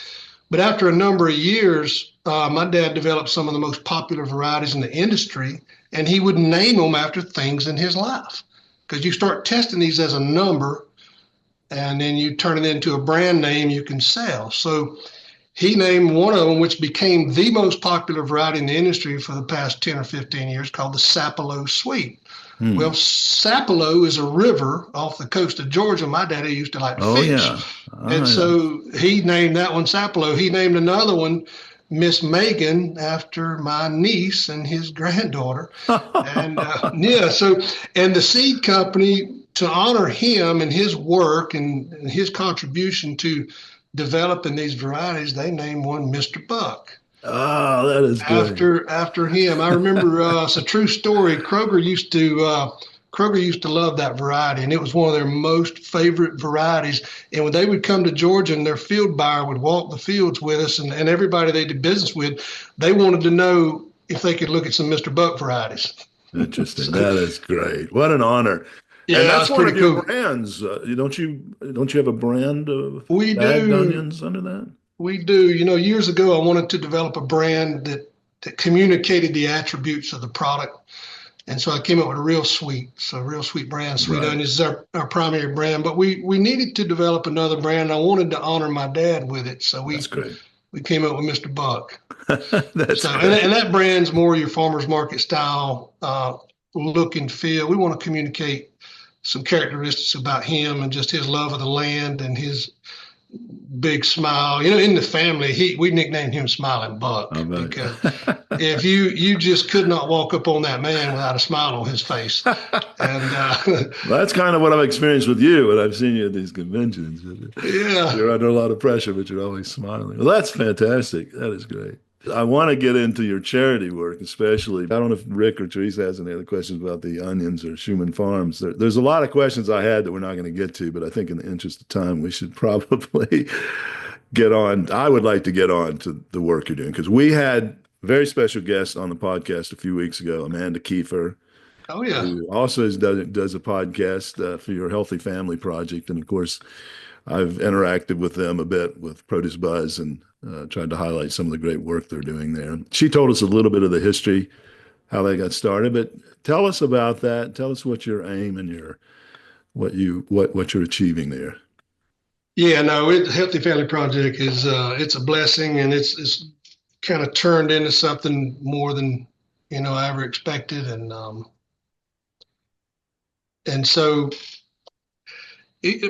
But after a number of years, my dad developed some of the most popular varieties in the industry. And he would name them after things in his life. Because you start testing these as a number, and then you turn it into a brand name you can sell. So he named one of them, which became the most popular variety in the industry for the past 10 or 15 years, called the Sapelo Sweet. Hmm. Well, Sapelo is a river off the coast of Georgia. My daddy used to like to Oh, fish. yeah. And Yeah. so he named that one Sapelo. He named another one Miss Megan after my niece and his granddaughter. And and the seed company, to honor him and his work and his contribution to developing these varieties, they named one Mr. Buck Oh, that is great. after him. I remember it's a true story. Kroger used to love that variety, and it was one of their most favorite varieties. And when they would come to Georgia and their field buyer would walk the fields with us, and everybody they did business with, they wanted to know if they could look at some Mr. Buck varieties. Interesting. That is great. What an honor. Yeah, And that's it's one pretty of your cool. brands. Don't you have a brand of We bagged do. onions under that? We do. Years ago, I wanted to develop a brand that communicated the attributes of the product. And so I came up with a Real Sweet. So Real Sweet brand, Sweet Right. Onions is our primary brand. But we needed to develop another brand. And I wanted to honor my dad with it. So That's great. we came up with Mr. Buck. That's So great. and that brand's more your farmer's market style look and feel. We want to communicate some characteristics about him and just his love of the land and his big smile. In the family, we nicknamed him Smiling Buck I bet. because if you just could not walk up on that man without a smile on his face. And That's kind of what I've experienced with you when I've seen you at these conventions. yeah, You're under a lot of pressure, but you're always smiling. Well, that's fantastic. That is great. I want to get into your charity work, especially. I don't know if Rick or Teresa has any other questions about the onions or Shuman Farms. There's a lot of questions I had that we're not going to get to, but I think in the interest of time, we should probably get on. I would like to get on to the work you're doing because we had a very special guest on the podcast a few weeks ago, Amanda Kiefer, oh yeah, who also does a podcast for your Healthy Family Project. And of course, I've interacted with them a bit with Produce Buzz and tried to highlight some of the great work they're doing there. She told us a little bit of the history, how they got started, but tell us about that. Tell us what your aim and what you're achieving there. yeah. No, Healthy Family Project is it's a blessing, and it's kind of turned into something more than I ever expected, and so.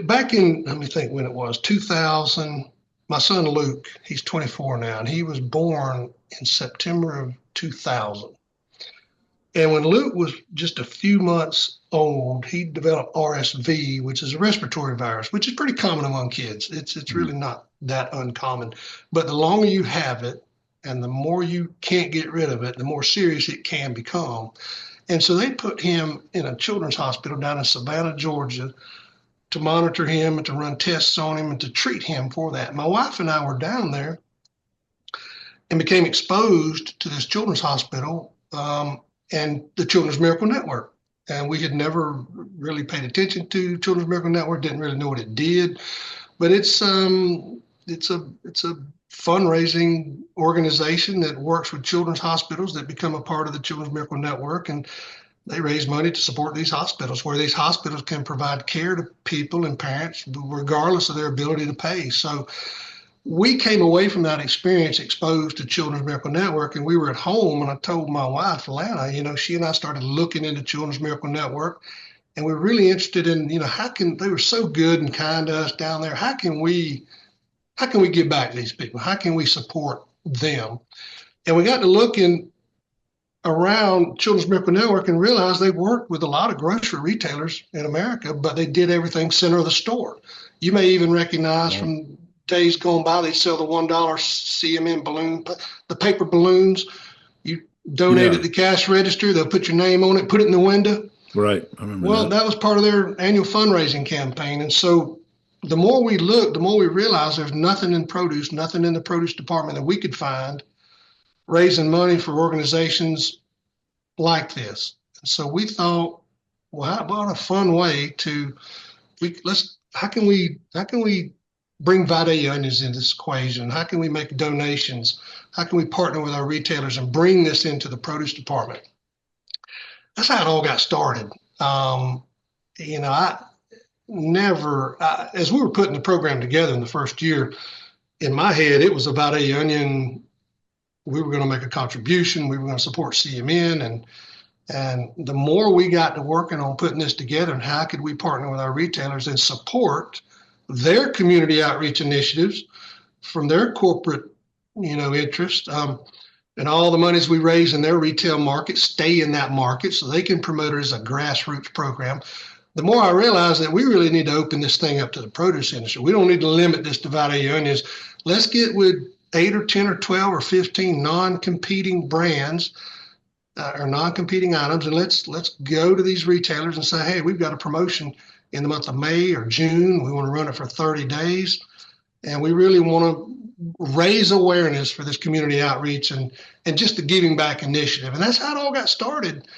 Back in, let me think when it was, 2000, my son Luke, he's 24 now, and he was born in September of 2000. And when Luke was just a few months old, he developed RSV, which is a respiratory virus, which is pretty common among kids. It's really not that uncommon. But the longer you have it and the more you can't get rid of it, the more serious it can become. And so they put him in a children's hospital down in Savannah, Georgia, to monitor him and to run tests on him and to treat him for that. My wife and I were down there and became exposed to this children's hospital and the Children's Miracle Network. And we had never really paid attention to Children's Miracle Network, didn't really know what it did, but it's a fundraising organization that works with children's hospitals that become a part of the Children's Miracle Network, and they raise money to support these hospitals, where these hospitals can provide care to people and parents regardless of their ability to pay. So we came away from that experience exposed to Children's Miracle Network, and we were at home, and I told my wife, Lana, she and I started looking into Children's Miracle Network, and we're really interested in, they were so good and kind to us down there. How can we give back to these people? How can we support them? And we got to looking around Children's Miracle Network and realized they worked with a lot of grocery retailers in America, but they did everything center of the store. You may even recognize from days gone by, they sell the $1 CMN balloon, the paper balloons. You donate at the cash register, they'll put your name on it, put it in the window. Right. I remember Well, that was part of their annual fundraising campaign. And so the more we looked, the more we realized there's nothing in produce, nothing in the produce department that we could find raising money for organizations like this. So we thought, well, how about a fun way how can we bring Vidalia Onions into this equation? How can we make donations? How can we partner with our retailers and bring this into the produce department? That's how it all got started. I never, as we were putting the program together in the first year, in my head, it was a Vidalia Onion. We were going to make a contribution. We were going to support CMN. And the more we got to working on putting this together and how could we partner with our retailers and support their community outreach initiatives from their corporate, interest, and all the monies we raise in their retail market stay in that market so they can promote it as a grassroots program. The more I realized that we really need to open this thing up to the produce industry. We don't need to limit this to Vidalia Onions. Let's get with 8 or 10 or 12 or 15 non-competing brands or non-competing items, and let's go to these retailers and say, hey, we've got a promotion in the month of May or June. We want to run it for 30 days, and we really want to raise awareness for this community outreach and just the giving back initiative. And that's how it all got started.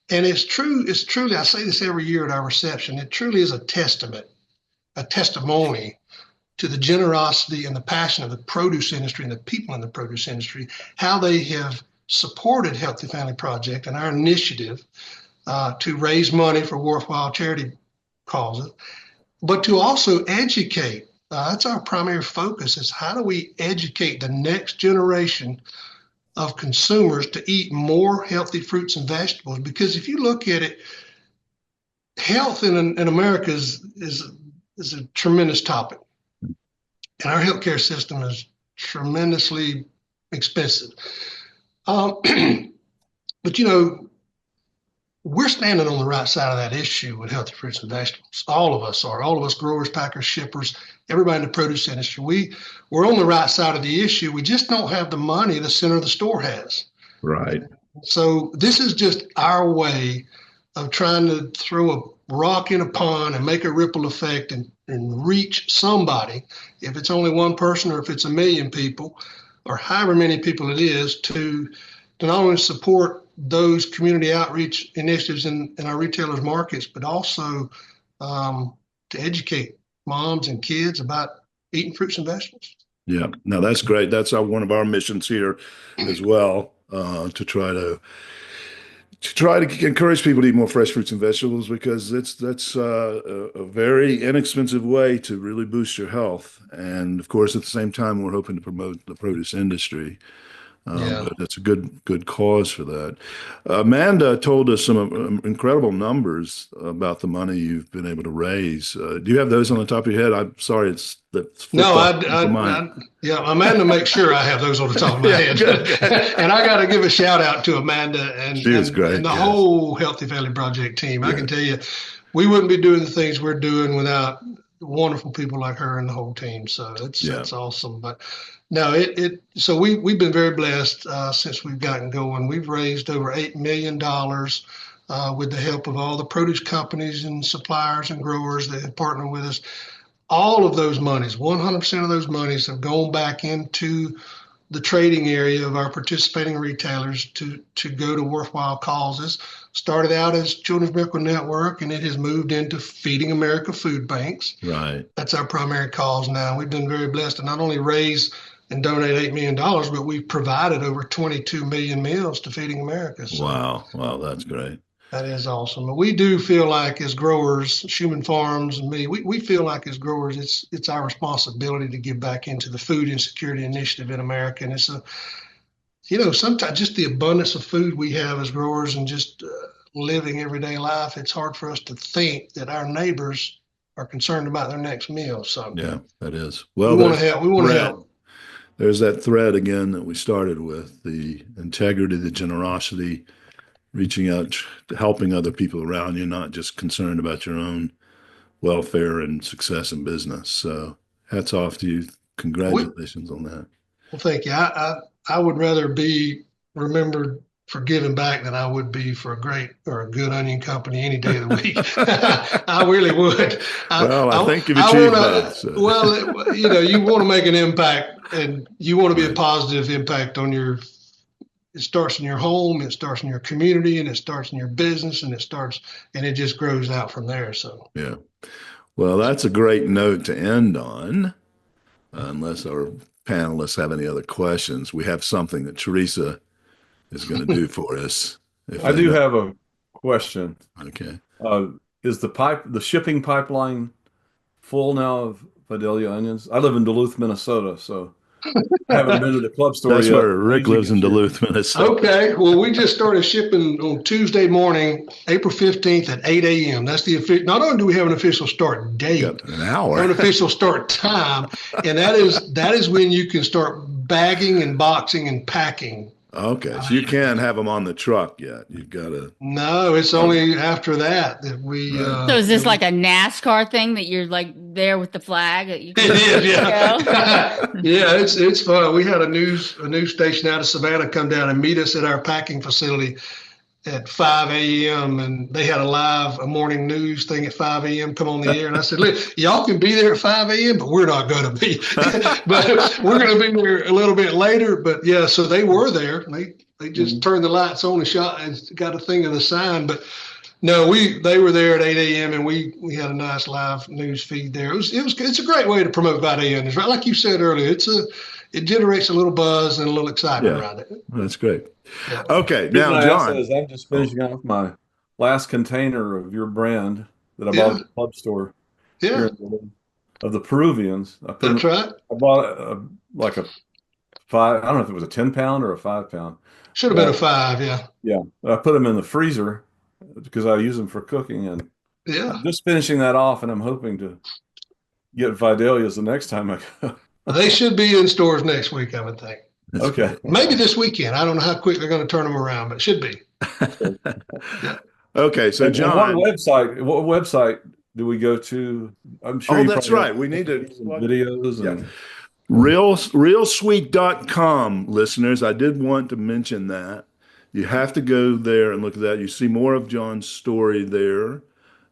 And it's truly, I say this every year at our reception, it truly is a testimony to the generosity and the passion of the produce industry and the people in the produce industry, how they have supported Healthy Family Project and our initiative to raise money for worthwhile charity causes, but to also educate. That's our primary focus, is how do we educate the next generation of consumers to eat more healthy fruits and vegetables? Because if you look at it, health in America is a tremendous topic. And our healthcare system is tremendously expensive. But, we're standing on the right side of that issue with healthy fruits and vegetables. All of us are. All of us growers, packers, shippers, everybody in the produce industry. We're on the right side of the issue. We just don't have the money the center of the store has. Right. So this is just our way of trying to throw a rock in a pond and make a ripple effect and reach somebody, if it's only one person or if it's 1 million people or however many people it is, to not only support those community outreach initiatives in our retailers' markets, but also to educate moms and kids about eating fruits and vegetables. Yeah, no, that's great. That's one of our missions here as well, to try to encourage people to eat more fresh fruits and vegetables, because that's a very inexpensive way to really boost your health. And of course, at the same time, we're hoping to promote the produce industry. Yeah. But it's a good cause for that. Amanda told us some incredible numbers about the money you've been able to raise. Do you have those on the top of your head? I'm sorry, that's flipped No, off of mine. yeah, Amanda makes sure I have those on the top of my head. Good. And I got to give a shout out to Amanda She was great, and the yes. whole Healthy Family Project team. I Yeah. can tell you, we wouldn't be doing the things we're doing without wonderful people like her and the whole team. So that's awesome. But no, so we've been very blessed since we've gotten going. We've raised over $8 million with the help of all the produce companies and suppliers and growers that have partnered with us. All of those monies, 100% of those monies have gone back into the trading area of our participating retailers to go to worthwhile causes. Started out as Children's Miracle Network, and it has moved into Feeding America food banks. Right. That's our primary cause now. We've been very blessed to not only raise and donate $8 million, but we've provided over 22 million meals to Feeding America. So Wow, that's great. that is awesome. And we do feel like as growers, Shuman Farms and me, we feel like as growers, it's our responsibility to give back into the food insecurity initiative in America. And it's sometimes just the abundance of food we have as growers and just living everyday life, it's hard for us to think that our neighbors are concerned about their next meal. So Yeah, that is. we Well, want to help. We want to help. There's that thread again that we started with, the integrity, the generosity, reaching out, helping other people around you, not just concerned about your own welfare and success in business. So hats off to you. Congratulations on that. Well, thank you. I would rather be remembered for giving back than I would be for a great or a good onion company any day of the week. I really would. I think you've achieved that. So. Well, you want to make an impact, and you want to be a positive impact on it starts in your home, it starts in your community, and it starts in your business, and it just grows out from there. So yeah. Well, that's a great note to end on. Unless our panelists have any other questions, we have something that Teresa is going to do for us. I do have a question. Okay. Is the shipping pipeline full now of Vidalia onions? I live in Duluth, Minnesota, so I haven't been to the club store That's yet. where Rick lives in Duluth, Minnesota. Okay. Well, we just started shipping on Tuesday morning, April 15th at 8 a.m. That's not only do we have an official start date, An hour. we have an official start time, and that is when you can start bagging and boxing and packing. Okay, so you can't have them on the truck yet. You've got to. No, it's only after that we. So is this like a NASCAR thing that you're like there with the flag? That you can It is, yeah. go? Yeah, it's fun. We had a news station out of Savannah come down and meet us at our packing facility at 5 a.m. and they had a morning news thing at 5 a.m. come on the air. And I said, look, y'all can be there at 5 a.m., but we're not going to be. But we're going to be there a little bit later. But yeah, so they were there. They just turned the lights on and shot and got a thing of the sign. But no, they were there at 8 a.m. and we had a nice live news feed there. It's a great way to promote Vidalia Onions, right? Like you said earlier, it generates a little buzz and a little excitement around it. That's great. Yeah. Okay, now John. I'm just finishing off my last container of your brand that I bought at the club store. Yeah, of the Peruvians. that's right. I bought like a 5. I don't know if it was a 10-pound or a 5-pound. Should have been a 5, yeah. Yeah, I put them in the freezer because I use them for cooking, and I'm just finishing that off, and I'm hoping to get Vidalias the next time I go. They should be in stores next week, I would think. Okay. Maybe this weekend. I don't know how quick they're going to turn them around, but it should be. Okay, so John. What website do we go to? I'm sure that's right. We need to videos. And realsweet.com, listeners. I did want to mention that. You have to go there and look at that. You see more of John's story there.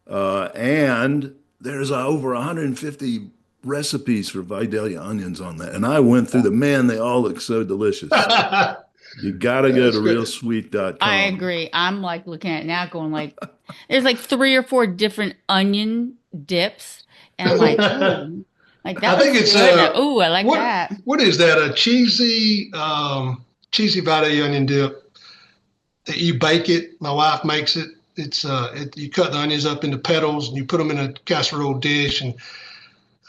And there's over 150 recipes for Vidalia onions on that. And I went through they all look so delicious. So you got to go to realsweet.com. I agree. I'm like looking at it now going like, there's like 3 or 4 different onion dips. And I'm like, ooh, like that. I think it's ooh, I like that. What is that? A cheesy Vidalia onion dip that you bake it. My wife makes it. It's you cut the onions up into petals and you put them in a casserole dish and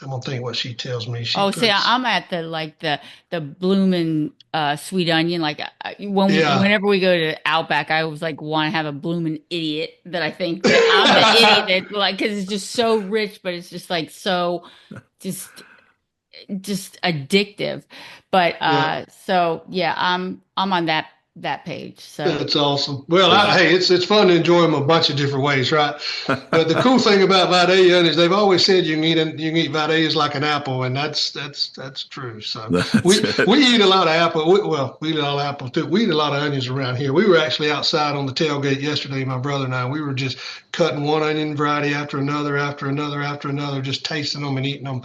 I'm gonna think what she tells me. She Oh, see, puts, I'm at the bloomin' sweet onion. Like yeah. whenever we go to Outback, I always like want to have a bloomin' idiot that I think that I'm the idiot that like because it's just so rich, but it's just like so just addictive. But Yeah. so yeah, I'm on that page. So That's awesome. Well, hey, it's fun to enjoy them a bunch of different ways, right? But the cool thing about Vidalia onions, they've always said you can eat Vidalias like an apple, and that's true. So That's we it. we eat a lot of apple. We eat a lot of apple too. We eat a lot of onions around here. We were actually outside on the tailgate yesterday, my brother and I. We were just cutting one onion variety after another, just tasting them and eating them.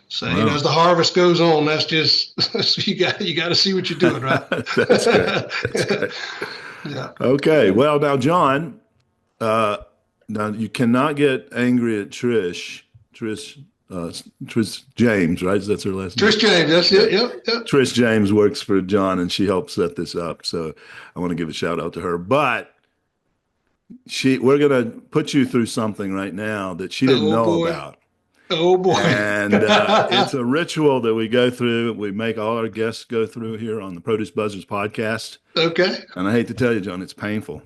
So, Wow. as the harvest goes on, that's just you got to see what you're doing, right? That's good. That's good. Yeah. Okay. Well, now, John, now you cannot get angry at Trish James, right? That's her last name. Trish James, that's it. Yep. Trish James works for John, and she helped set this up. So I want to give a shout out to her. But we're going to put you through something right now that she didn't know boy. about. Oh boy. And it's a ritual that we go through. We make all our guests go through here on the Produce Buzzers podcast. Okay. And I hate to tell you, John, it's painful.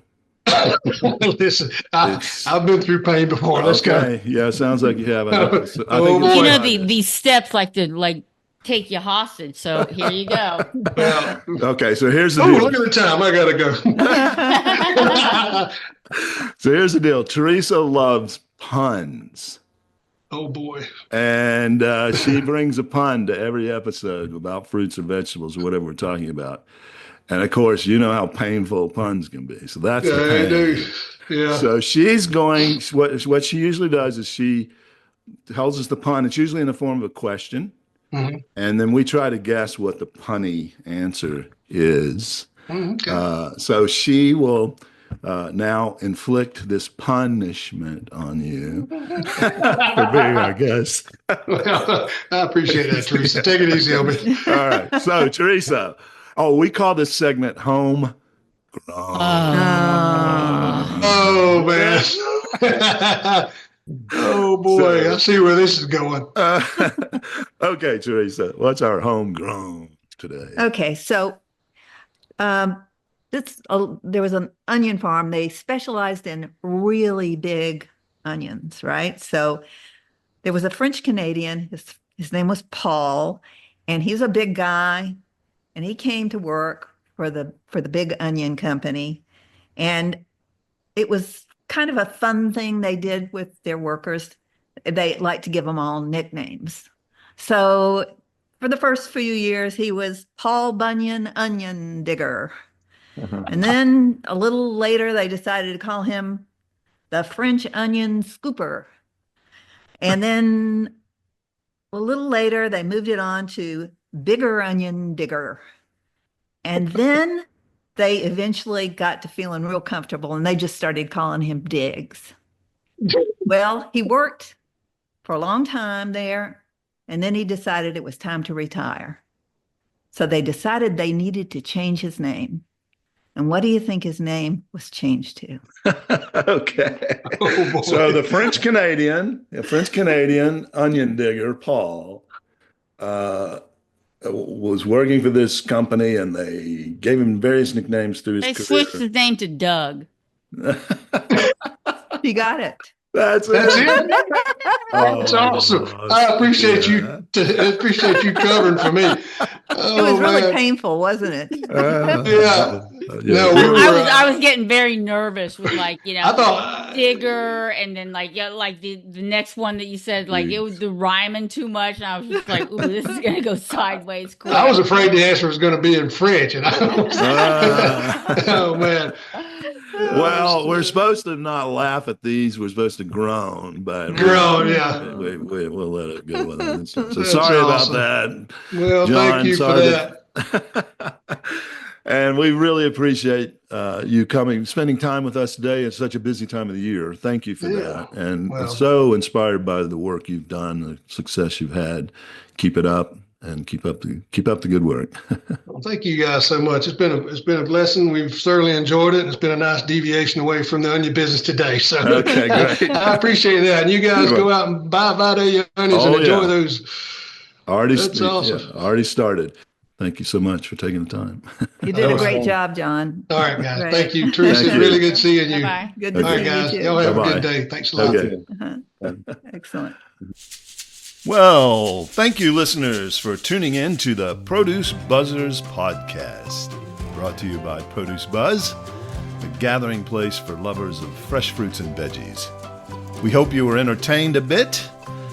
Listen, I've been through pain before. Let's go. Yeah, sounds like you have. I think you know these steps like to like take you hostage. So here you go. Well, okay, so here's the deal. deal. Look at the time. I gotta go. So here's the deal. Teresa loves puns. Oh boy. And she brings a pun to every episode about fruits or vegetables or whatever we're talking about. And of course, you know how painful puns can be. So that's the pain. I do. Yeah. So she's going, what she usually does is she tells us the pun. It's usually in the form of a question. Mm-hmm. And then we try to guess what the punny answer is. Okay. So she will now inflict this punishment on you for being our guest. Well, I appreciate that, Teresa. Take it easy on me. All right. So, Teresa, we call this segment Home Grown. Oh, man. Oh, boy. So, I see where this is going. Okay, Teresa, what's our homegrown today? Okay. So, there was an onion farm. They specialized in really big onions, right? So there was a French Canadian. His name was Paul, and he's a big guy. And he came to work for the big onion company, and it was kind of a fun thing they did with their workers. They like to give them all nicknames. So for the first few years, he was Paul Bunyan Onion Digger. And then a little later, they decided to call him the French Onion Scooper. And then a little later, they moved it on to Bigger Onion Digger. And then they eventually got to feeling real comfortable, and they just started calling him Diggs. Well, he worked for a long time there, and then he decided it was time to retire. So they decided they needed to change his name. And what do you think his name was changed to? Okay. Oh, so the French Canadian onion digger, Paul, was working for this company, and they gave him various nicknames through his career. They switched his name to Doug. You got it. That's it. That's awesome. I appreciate you. Appreciate you covering for me. Oh, it was really painful, wasn't it? Yeah. No, I was getting very nervous with I thought Digger, and then the next one that you said it was the rhyming too much, and I was just like, ooh, this is gonna go sideways quick. I was afraid the answer was going to be in French, and oh man. Well, we're supposed to not laugh at these. We're supposed to groan, but yeah. We'll let it go with it. So sorry awesome. About that. Well, John, thank you for that. And we really appreciate you spending time with us today. It's such a busy time of the year. Thank you for that. And so inspired by the work you've done, the success you've had. Keep it up. and keep up the good work. Well, thank you guys so much. It's been a blessing. We've thoroughly enjoyed it. It's been a nice deviation away from the onion business today. So Okay, great. I appreciate that. And you guys go out and buy Vidalia onions and enjoy those. That's awesome. Yeah, already started. Thank you so much for taking the time. You did a great job, John. All right, guys. Right. Thank you, Teresa. Thank you. Really good seeing you. Bye-bye. Good to All right, see guys. you too. Y'all have Bye-bye. a good day. Thanks a lot. Okay. Excellent. Well, thank you, listeners, for tuning in to the Produce Buzzers podcast, brought to you by Produce Buzz, the gathering place for lovers of fresh fruits and veggies. We hope you were entertained a bit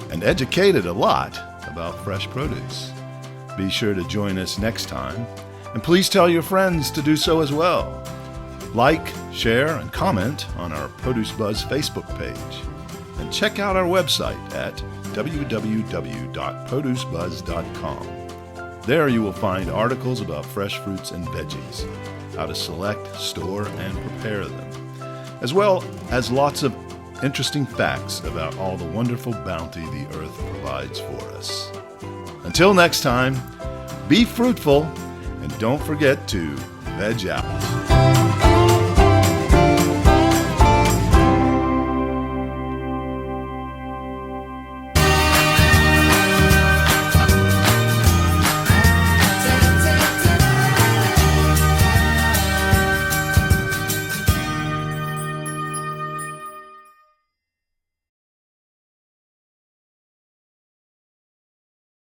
and educated a lot about fresh produce. Be sure to join us next time, and please tell your friends to do so as well. Like, share, and comment on our Produce Buzz Facebook page, and check out our website at www.producebuzz.com. There you will find articles about fresh fruits and veggies, how to select, store, and prepare them, as well as lots of interesting facts about all the wonderful bounty the earth provides for us. Until next time, be fruitful and don't forget to veg out.